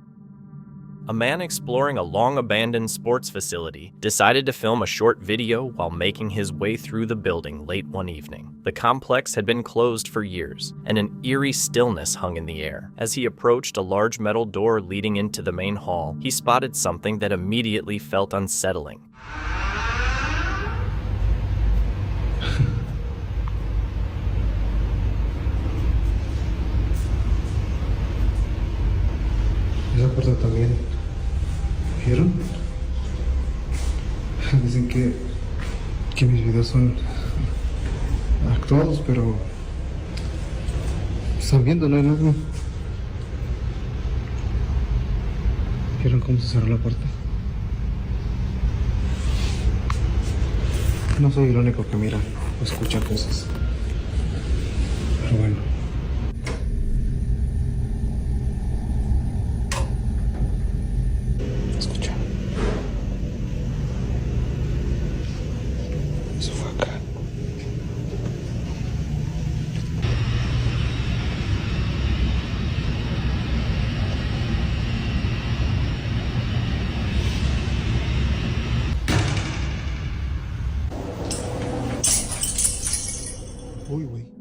A man exploring a long-abandoned sports facility decided to film a short video while making his way through the building late one evening. The complex had been closed for years, and an eerie stillness hung in the air. As he approached a large metal door leading into the main hall, he spotted something that immediately felt unsettling. Esa puerta también. ¿Vieron? Dicen que mis videos son actuados, pero están viendo, no hay nada. ¿Vieron cómo se cerró la puerta? No soy el único que mira o escucha cosas. Pero bueno.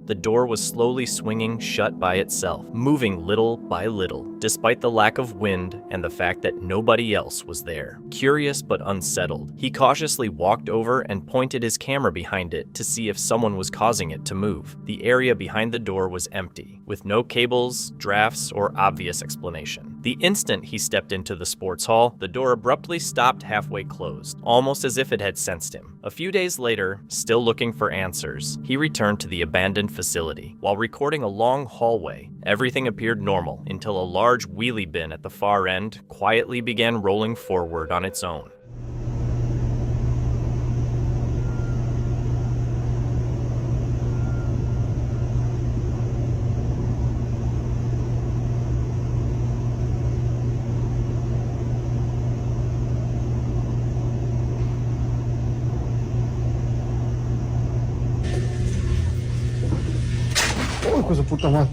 The door was slowly swinging shut by itself, moving little by little, despite the lack of wind and the fact that nobody else was there. Curious but unsettled, he cautiously walked over and pointed his camera behind it to see if someone was causing it to move. The area behind the door was empty, with no cables, drafts, or obvious explanation. The instant he stepped into the sports hall, the door abruptly stopped halfway closed, almost as if it had sensed him. A few days later, still looking for answers, he returned to the abandoned facility. While recording a long hallway, everything appeared normal until a large wheelie bin at the far end quietly began rolling forward on its own. ¡Uy, con su puta madre!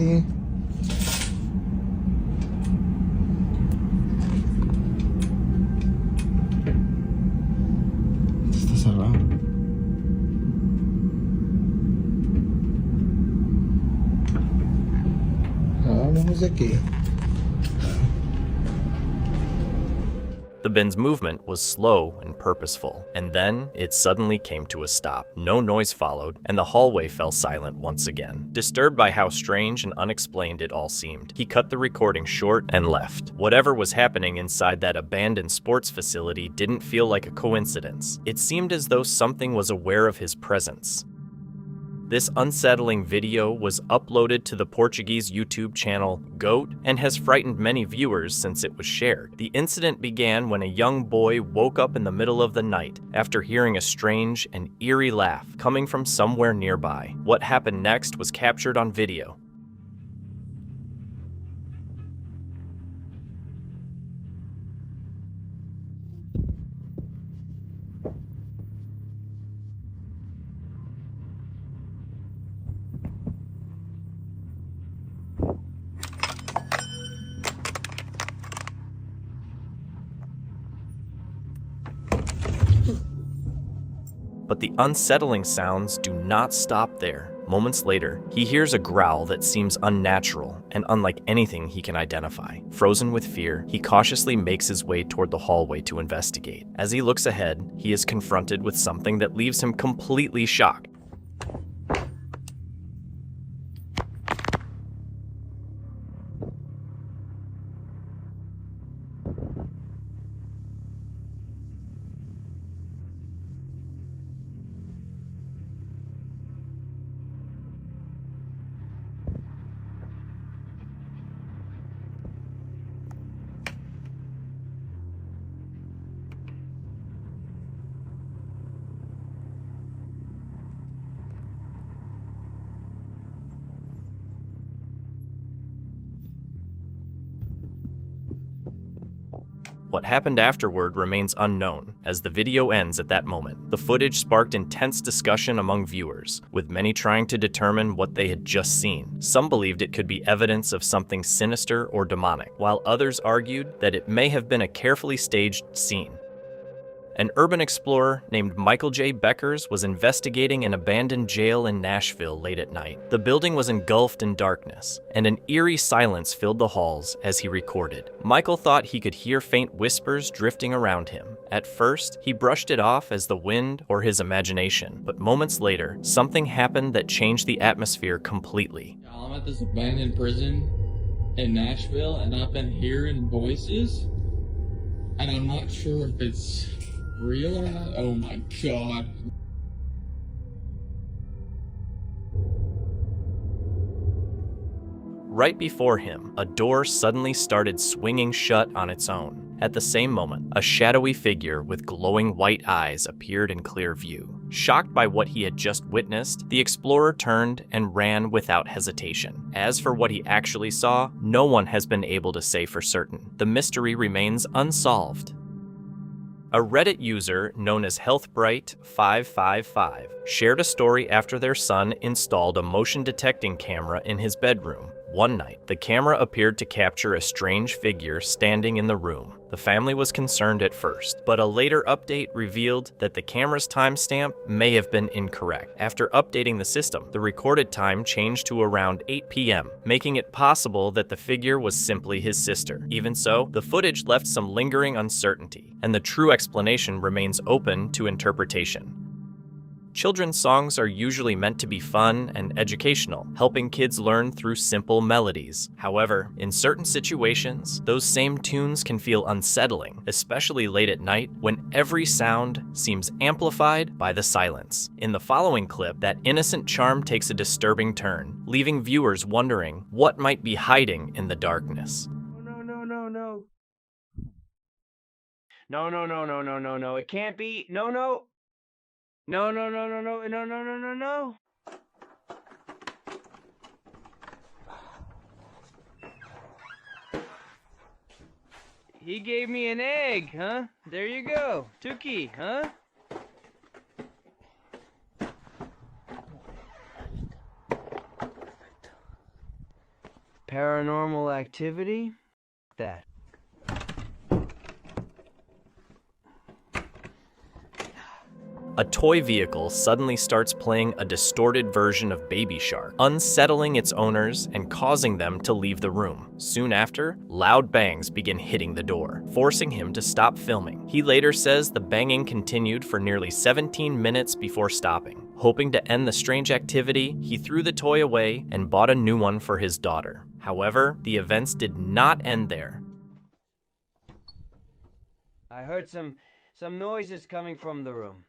Andy. Está cerrado. Vamos de aquí. The bin's movement was slow and purposeful, and then it suddenly came to a stop. No noise followed, and the hallway fell silent once again. Disturbed by how strange and unexplained it all seemed, he cut the recording short and left. Whatever was happening inside that abandoned sports facility didn't feel like a coincidence. It seemed as though something was aware of his presence. This unsettling video was uploaded to the Portuguese YouTube channel Goat and has frightened many viewers since it was shared. The incident began when a young boy woke up in the middle of the night after hearing a strange and eerie laugh coming from somewhere nearby. What happened next was captured on video. But the unsettling sounds do not stop there. Moments later, he hears a growl that seems unnatural and unlike anything he can identify. Frozen with fear, he cautiously makes his way toward the hallway to investigate. As he looks ahead, he is confronted with something that leaves him completely shocked. What happened afterward remains unknown, as the video ends at that moment. The footage sparked intense discussion among viewers, with many trying to determine what they had just seen. Some believed it could be evidence of something sinister or demonic, while others argued that it may have been a carefully staged scene. An urban explorer named Michael J. Beckers was investigating an abandoned jail in Nashville late at night. The building was engulfed in darkness, and an eerie silence filled the halls as he recorded. Michael thought he could hear faint whispers drifting around him. At first, he brushed it off as the wind or his imagination, but moments later, something happened that changed the atmosphere completely. I'm at this abandoned prison in Nashville, and I've been hearing voices, and I'm not sure if it's real or not. Oh my god. Right before him, a door suddenly started swinging shut on its own. At the same moment, a shadowy figure with glowing white eyes appeared in clear view. Shocked by what he had just witnessed, the explorer turned and ran without hesitation. As for what he actually saw, no one has been able to say for certain. The mystery remains unsolved. A Reddit user known as HealthBright555 shared a story after their son installed a motion detecting camera in his bedroom. One night, the camera appeared to capture a strange figure standing in the room. The family was concerned at first, but a later update revealed that the camera's timestamp may have been incorrect. After updating the system, the recorded time changed to around 8 p.m., making it possible that the figure was simply his sister. Even so, the footage left some lingering uncertainty, and the true explanation remains open to interpretation. Children's songs are usually meant to be fun and educational, helping kids learn through simple melodies. However, in certain situations, those same tunes can feel unsettling, especially late at night when every sound seems amplified by the silence. In the following clip, that innocent charm takes a disturbing turn, leaving viewers wondering what might be hiding in the darkness. No, it can't be. No. He gave me an egg, huh? There you go. Tuki, huh? Paranormal activity? That. A toy vehicle suddenly starts playing a distorted version of Baby Shark, unsettling its owners and causing them to leave the room. Soon after, loud bangs begin hitting the door, forcing him to stop filming. He later says the banging continued for nearly 17 minutes before stopping. Hoping to end the strange activity, he threw the toy away and bought a new one for his daughter. However, the events did not end there. I heard some noises coming from the room.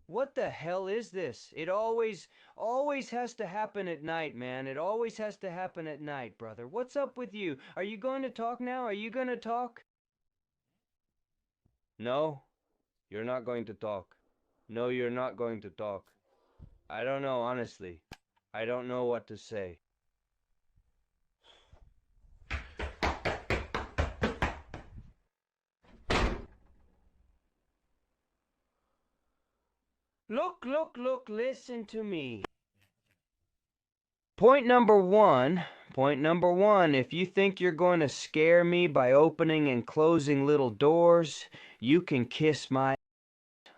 What the hell is this? It always has to happen at night, man. It always has to happen at night, brother. What's up with you? Are you going to talk now? Are you going to talk? No, you're not going to talk. No, you're not going to talk. I don't know, honestly. I don't know what to say. Look, listen to me. Point number one, if you think you're going to scare me by opening and closing little doors, you can kiss my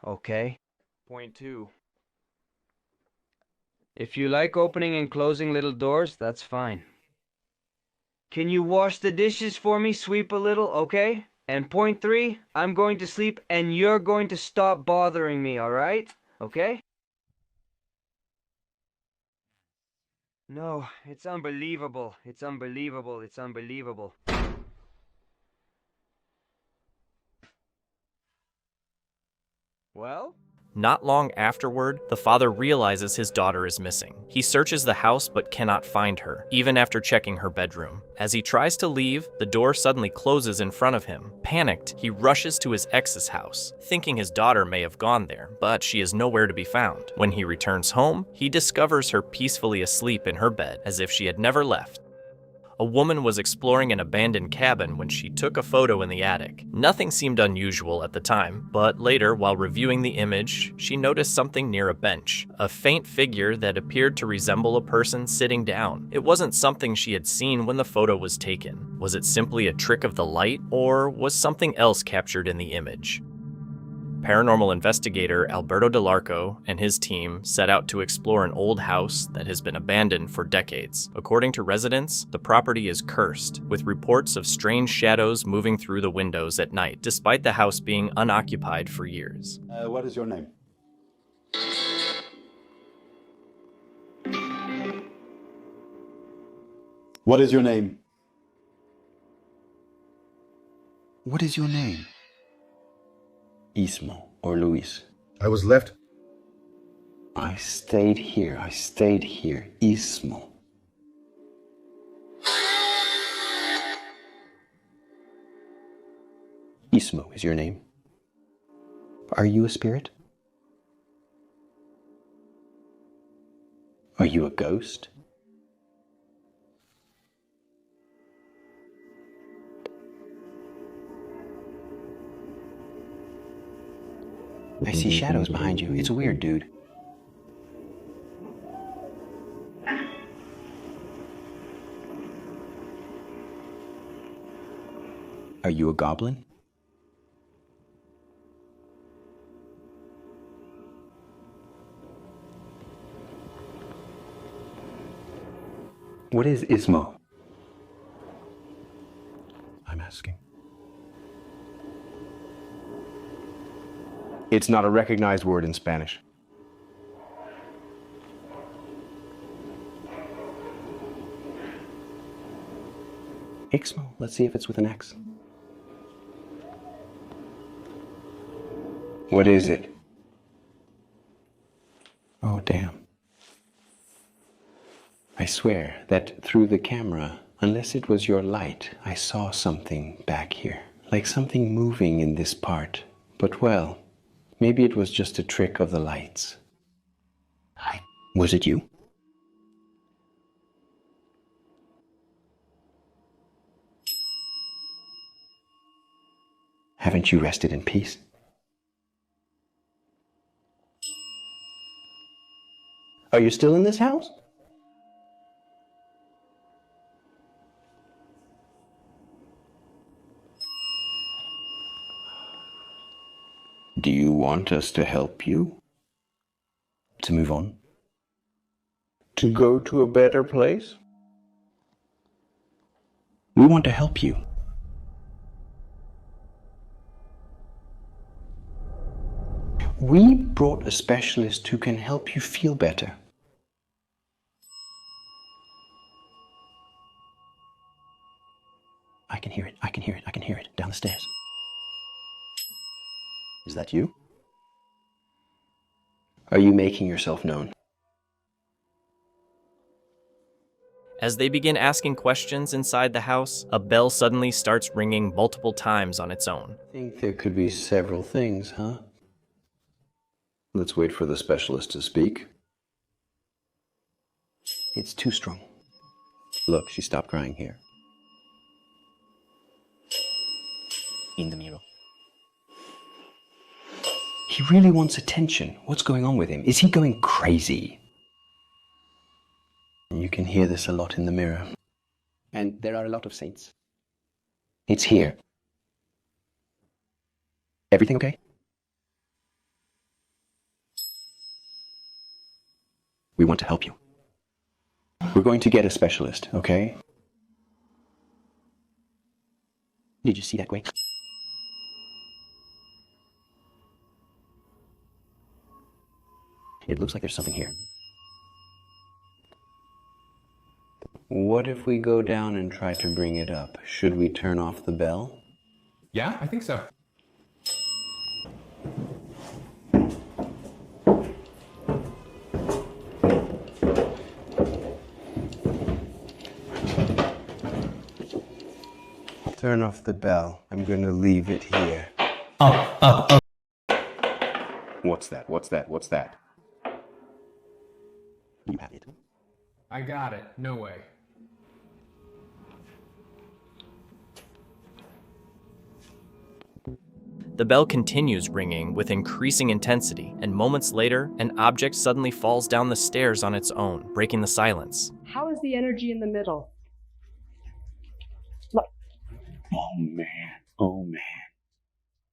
okay? Point two. If you like opening and closing little doors, that's fine. Can you wash the dishes for me, sweep a little, okay? And point three, I'm going to sleep and you're going to stop bothering me, alright? Okay? No, it's unbelievable. It's unbelievable. It's unbelievable. Well? Not long afterward, the father realizes his daughter is missing. He searches the house but cannot find her, even after checking her bedroom. As he tries to leave, the door suddenly closes in front of him. Panicked, he rushes to his ex's house, thinking his daughter may have gone there, but she is nowhere to be found. When he returns home, he discovers her peacefully asleep in her bed, as if she had never left. A woman was exploring an abandoned cabin when she took a photo in the attic. Nothing seemed unusual at the time, but later, while reviewing the image, she noticed something near a bench, a faint figure that appeared to resemble a person sitting down. It wasn't something she had seen when the photo was taken. Was it simply a trick of the light, or was something else captured in the image? Paranormal investigator Alberto DeLarco and his team set out to explore an old house that has been abandoned for decades. According to residents, the property is cursed, with reports of strange shadows moving through the windows at night, despite the house being unoccupied for years. What is your name? What is your name? What is your name? Ismo or Luis. I was left. I stayed here. Ismo. Ismo is your name. Are you a spirit? Are you a ghost? I see shadows behind you. It's weird, dude. Are you a goblin? What is Ismo? I'm asking. It's not a recognized word in Spanish. Ixmo. Let's see if it's with an X. What is it? Oh, damn. I swear that through the camera, unless it was your light, I saw something back here. Like something moving in this part. But well, maybe it was just a trick of the lights. Hi. Was it you? Haven't you rested in peace? Are you still in this house? Do you want us to help you? To move on? To go to a better place? We want to help you. We brought a specialist who can help you feel better. I can hear it, I can hear it, I can hear it down the stairs. Is that you? Are you making yourself known? As they begin asking questions inside the house, a bell suddenly starts ringing multiple times on its own. I think there could be several things, huh? Let's wait for the specialist to speak. It's too strong. Look, she stopped crying here. In the mirror. He really wants attention. What's going on with him? Is he going crazy? You can hear this a lot in the mirror. And there are a lot of saints. It's here. Everything okay? We want to help you. We're going to get a specialist, okay? Did you see that, Gwen? It looks like there's something here. What if we go down and try to bring it up? Should we turn off the bell? Yeah, I think so. Turn off the bell. I'm going to leave it here. What's that? What's that? What's that? You have it. I got it. No way. The bell continues ringing with increasing intensity, and moments later, an object suddenly falls down the stairs on its own, breaking the silence. How is the energy in the middle? Oh man. Oh man.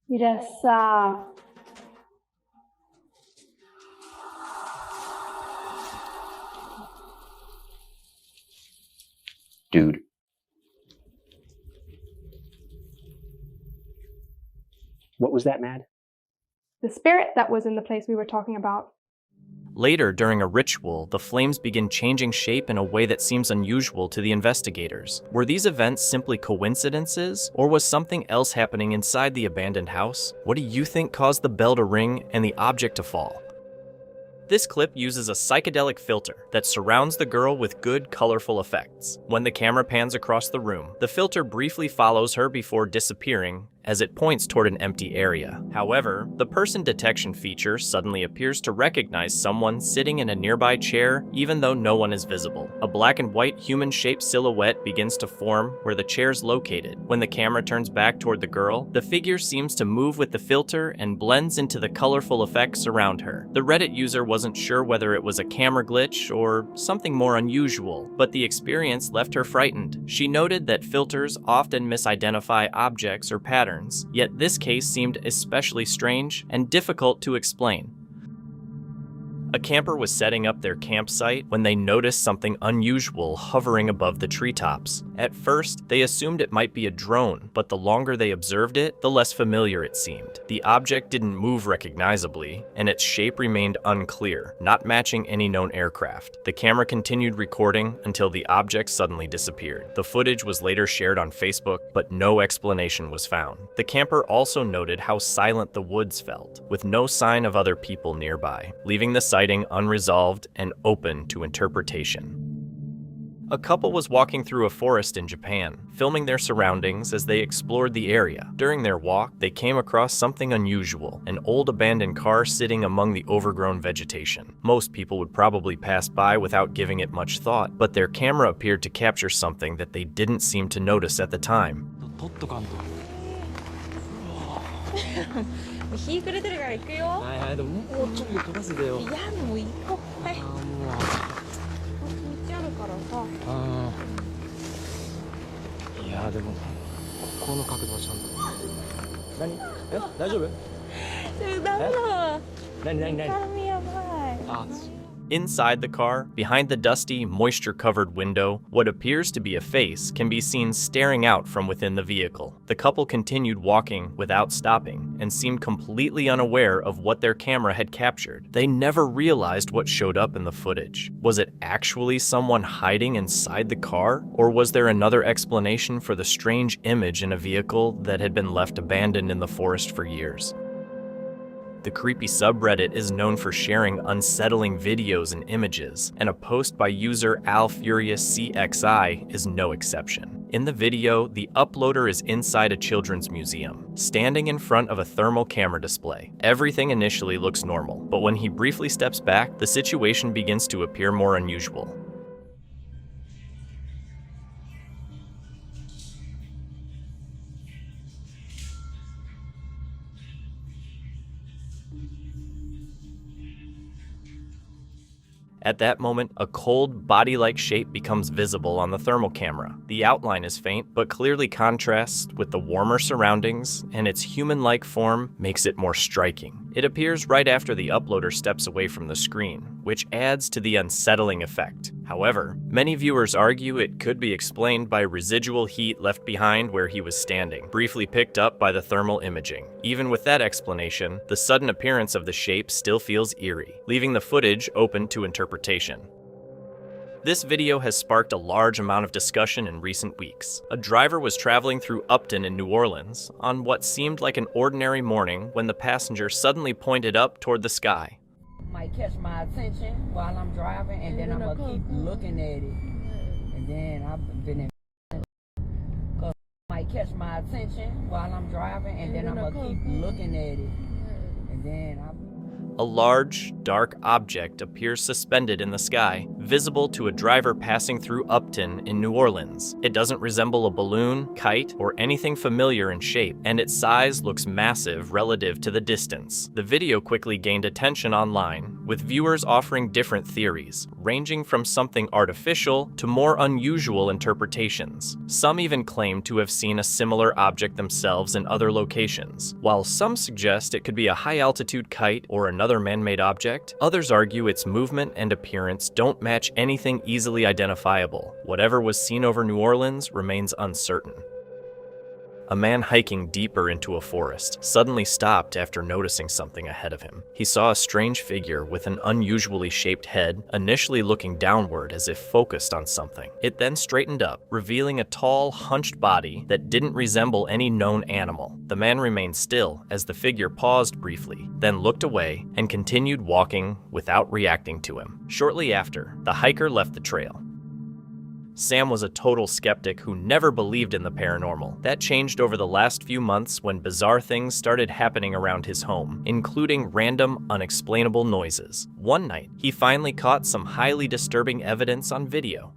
いらっしゃい。Dude. What was that, Mad? The spirit that was in the place we were talking about. Later, during a ritual, the flames begin changing shape in a way that seems unusual to the investigators. Were these events simply coincidences, or was something else happening inside the abandoned house? What do you think caused the bell to ring and the object to fall? This clip uses a psychedelic filter that surrounds the girl with good, colorful effects. When the camera pans across the room, the filter briefly follows her before disappearing as it points toward an empty area. However, the person detection feature suddenly appears to recognize someone sitting in a nearby chair even though no one is visible. A black and white human-shaped silhouette begins to form where the chair's located. When the camera turns back toward the girl, the figure seems to move with the filter and blends into the colorful effects around her. The Reddit user wasn't sure whether it was a camera glitch or something more unusual, but the experience left her frightened. She noted that filters often misidentify objects or patterns, yet this case seemed especially strange and difficult to explain. A camper was setting up their campsite when they noticed something unusual hovering above the treetops. At first, they assumed it might be a drone, but the longer they observed it, the less familiar it seemed. The object didn't move recognizably, and its shape remained unclear, not matching any known aircraft. The camera continued recording until the object suddenly disappeared. The footage was later shared on Facebook, but no explanation was found. The camper also noted how silent the woods felt, with no sign of other people nearby, leaving the sighting unresolved and open to interpretation. A couple was walking through a forest in Japan, filming their surroundings as they explored the area. During their walk, they came across something unusual, an old abandoned car sitting among the overgrown vegetation. Most people would probably pass by without giving it much thought, but their camera appeared to capture something that they didn't seem to notice at the time. 日暮れてるから行くよ。はいはい、でももうちょっと飛ばせてよ。いや、もう行こう。いやでもこの角度はちゃんと何大丈夫何あ Inside the car, behind the dusty, moisture-covered window, what appears to be a face can be seen staring out from within the vehicle. The couple continued walking without stopping and seemed completely unaware of what their camera had captured. They never realized what showed up in the footage. Was it actually someone hiding inside the car? Or was there another explanation for the strange image in a vehicle that had been left abandoned in the forest for years? The creepy subreddit is known for sharing unsettling videos and images, and a post by user AlFuriousCXI is no exception. In the video, the uploader is inside a children's museum, standing in front of a thermal camera display. Everything initially looks normal, but when he briefly steps back, the situation begins to appear more unusual. At that moment, a cold, body-like shape becomes visible on the thermal camera. The outline is faint, but clearly contrasts with the warmer surroundings, and its human-like form makes it more striking. It appears right after the uploader steps away from the screen, which adds to the unsettling effect. However, many viewers argue it could be explained by residual heat left behind where he was standing, briefly picked up by the thermal imaging. Even with that explanation, the sudden appearance of the shape still feels eerie, leaving the footage open to interpretation. This video has sparked a large amount of discussion in recent weeks. A driver was traveling through Upton in New Orleans on what seemed like an ordinary morning when the passenger suddenly pointed up toward the sky. Might catch my attention while I'm driving, and then I'm gonna keep looking at it. And then I've been in, cause might catch my attention while I'm driving, and then I'm gonna keep looking at it. And then A large, dark object appears suspended in the sky, visible to a driver passing through Upton in New Orleans. It doesn't resemble a balloon, kite, or anything familiar in shape, and its size looks massive relative to the distance. The video quickly gained attention online, with viewers offering different theories, ranging from something artificial to more unusual interpretations. Some even claim to have seen a similar object themselves in other locations. While some suggest it could be a high-altitude kite or another man-made object, others argue its movement and appearance don't match anything easily identifiable. Whatever was seen over New Orleans remains uncertain. A man hiking deeper into a forest suddenly stopped after noticing something ahead of him. He saw a strange figure with an unusually shaped head, initially looking downward as if focused on something. It then straightened up, revealing a tall, hunched body that didn't resemble any known animal. The man remained still as the figure paused briefly, then looked away and continued walking without reacting to him. Shortly after, the hiker left the trail. Sam was a total skeptic who never believed in the paranormal. That changed over the last few months when bizarre things started happening around his home, including random, unexplainable noises. One night, he finally caught some highly disturbing evidence on video.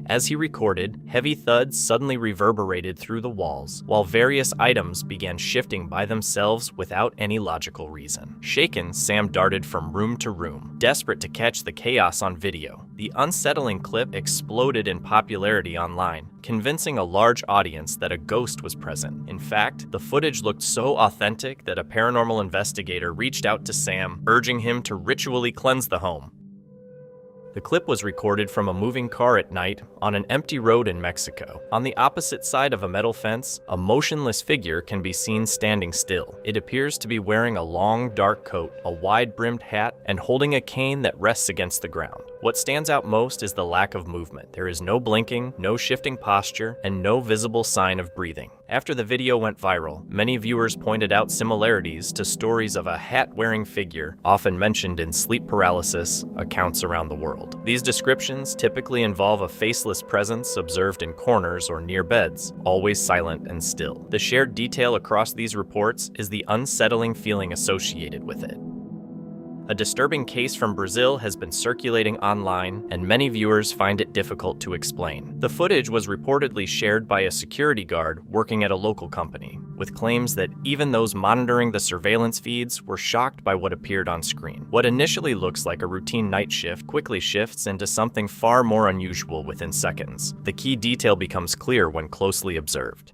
As he recorded, heavy thuds suddenly reverberated through the walls, while various items began shifting by themselves without any logical reason. Shaken, Sam darted from room to room, desperate to catch the chaos on video. The unsettling clip exploded in popularity online, convincing a large audience that a ghost was present. In fact, the footage looked so authentic that a paranormal investigator reached out to Sam, urging him to ritually cleanse the home. The clip was recorded from a moving car at night on an empty road in Mexico. On the opposite side of a metal fence, a motionless figure can be seen standing still. It appears to be wearing a long, dark coat, a wide-brimmed hat, and holding a cane that rests against the ground. What stands out most is the lack of movement. There is no blinking, no shifting posture, and no visible sign of breathing. After the video went viral, many viewers pointed out similarities to stories of a hat-wearing figure, often mentioned in sleep paralysis accounts around the world. These descriptions typically involve a faceless presence observed in corners or near beds, always silent and still. The shared detail across these reports is the unsettling feeling associated with it. A disturbing case from Brazil has been circulating online, and many viewers find it difficult to explain. The footage was reportedly shared by a security guard working at a local company, with claims that even those monitoring the surveillance feeds were shocked by what appeared on screen. What initially looks like a routine night shift quickly shifts into something far more unusual within seconds. The key detail becomes clear when closely observed.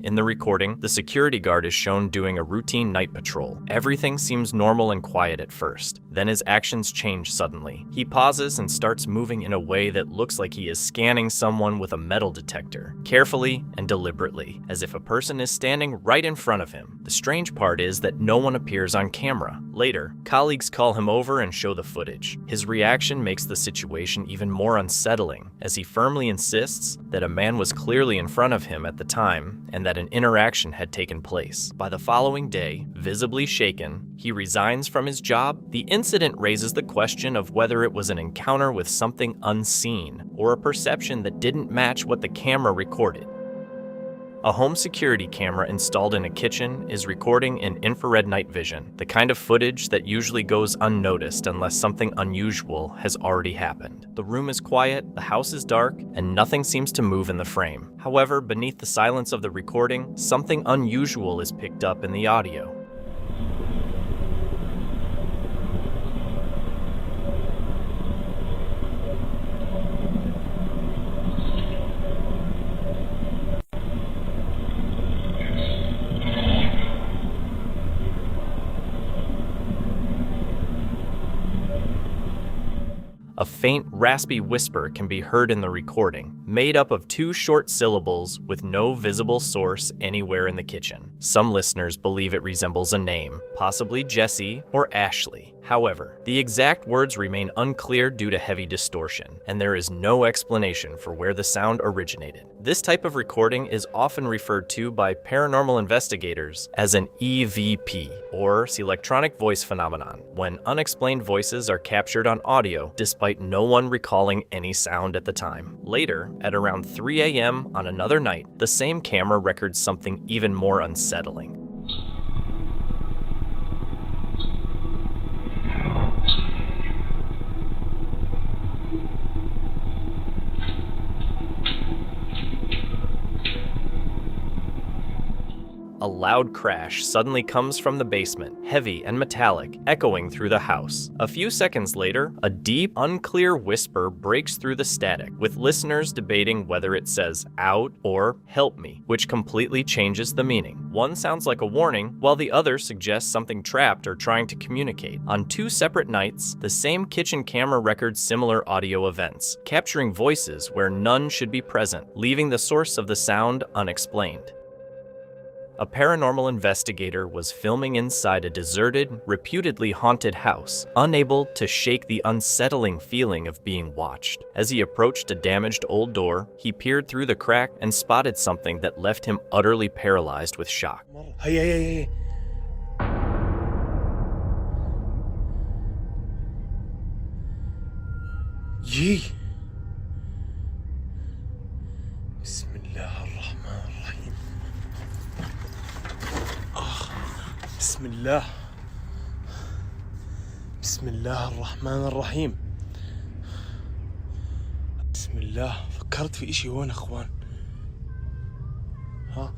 In the recording, the security guard is shown doing a routine night patrol. Everything seems normal and quiet at first. Then his actions change suddenly. He pauses and starts moving in a way that looks like he is scanning someone with a metal detector, carefully and deliberately, as if a person is standing right in front of him. The strange part is that no one appears on camera. Later, colleagues call him over and show the footage. His reaction makes the situation even more unsettling, as he firmly insists that a man was clearly in front of him at the time and that an interaction had taken place. By the following day, visibly shaken, he resigns from his job. The incident raises the question of whether it was an encounter with something unseen or a perception that didn't match what the camera recorded. A home security camera installed in a kitchen is recording in infrared night vision, the kind of footage that usually goes unnoticed unless something unusual has already happened. The room is quiet, the house is dark, and nothing seems to move in the frame. However, beneath the silence of the recording, something unusual is picked up in the audio. A faint, raspy whisper can be heard in the recording, made up of two short syllables with no visible source anywhere in the kitchen. Some listeners believe it resembles a name, possibly Jesse or Ashley. However, the exact words remain unclear due to heavy distortion, and there is no explanation for where the sound originated. This type of recording is often referred to by paranormal investigators as an EVP, or electronic voice phenomenon, when unexplained voices are captured on audio despite no one recalling any sound at the time. Later, at around 3 a.m. on another night, the same camera records something even more unsettling. A a loud crash suddenly comes from the basement, heavy and metallic, echoing through the house. A few seconds later, a deep, unclear whisper breaks through the static, with listeners debating whether it says out or help me, which completely changes the meaning. One sounds like a warning, while the other suggests something trapped or trying to communicate. On 2 separate nights, the same kitchen camera records similar audio events, capturing voices where none should be present, leaving the source of the sound unexplained. A paranormal investigator was filming inside a deserted, reputedly haunted house, unable to shake the unsettling feeling of being watched. As he approached a damaged old door, he peered through the crack and spotted something that left him utterly paralyzed with shock. هي يي بسم الله الرحمن الرحيم بسم الله بسم الله الرحمن الرحيم بسم الله فكرت في اشي هون اخوان ها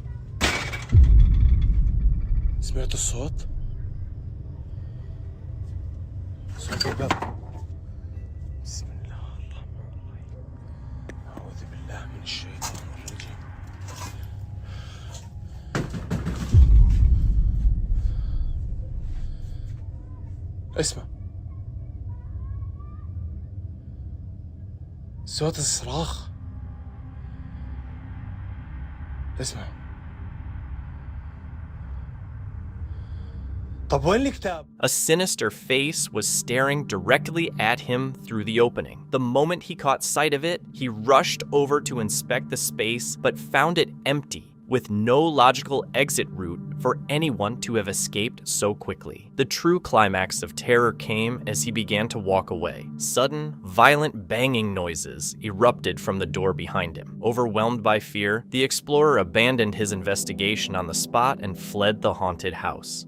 سمعتوا الصوت صوت الباب بسم الله الرحمن الرحيم أعوذ بالله من الشيطان الرجيم اسمع صوت الصراخ اسمع طب وين الكتاب؟ A sinister face was staring directly at him through the opening. The moment he caught sight of it, he rushed over to inspect the space, but found it empty, with no logical exit route for anyone to have escaped so quickly. The true climax of terror came as he began to walk away. Sudden, violent banging noises erupted from the door behind him. Overwhelmed by fear, the explorer abandoned his investigation on the spot and fled the haunted house.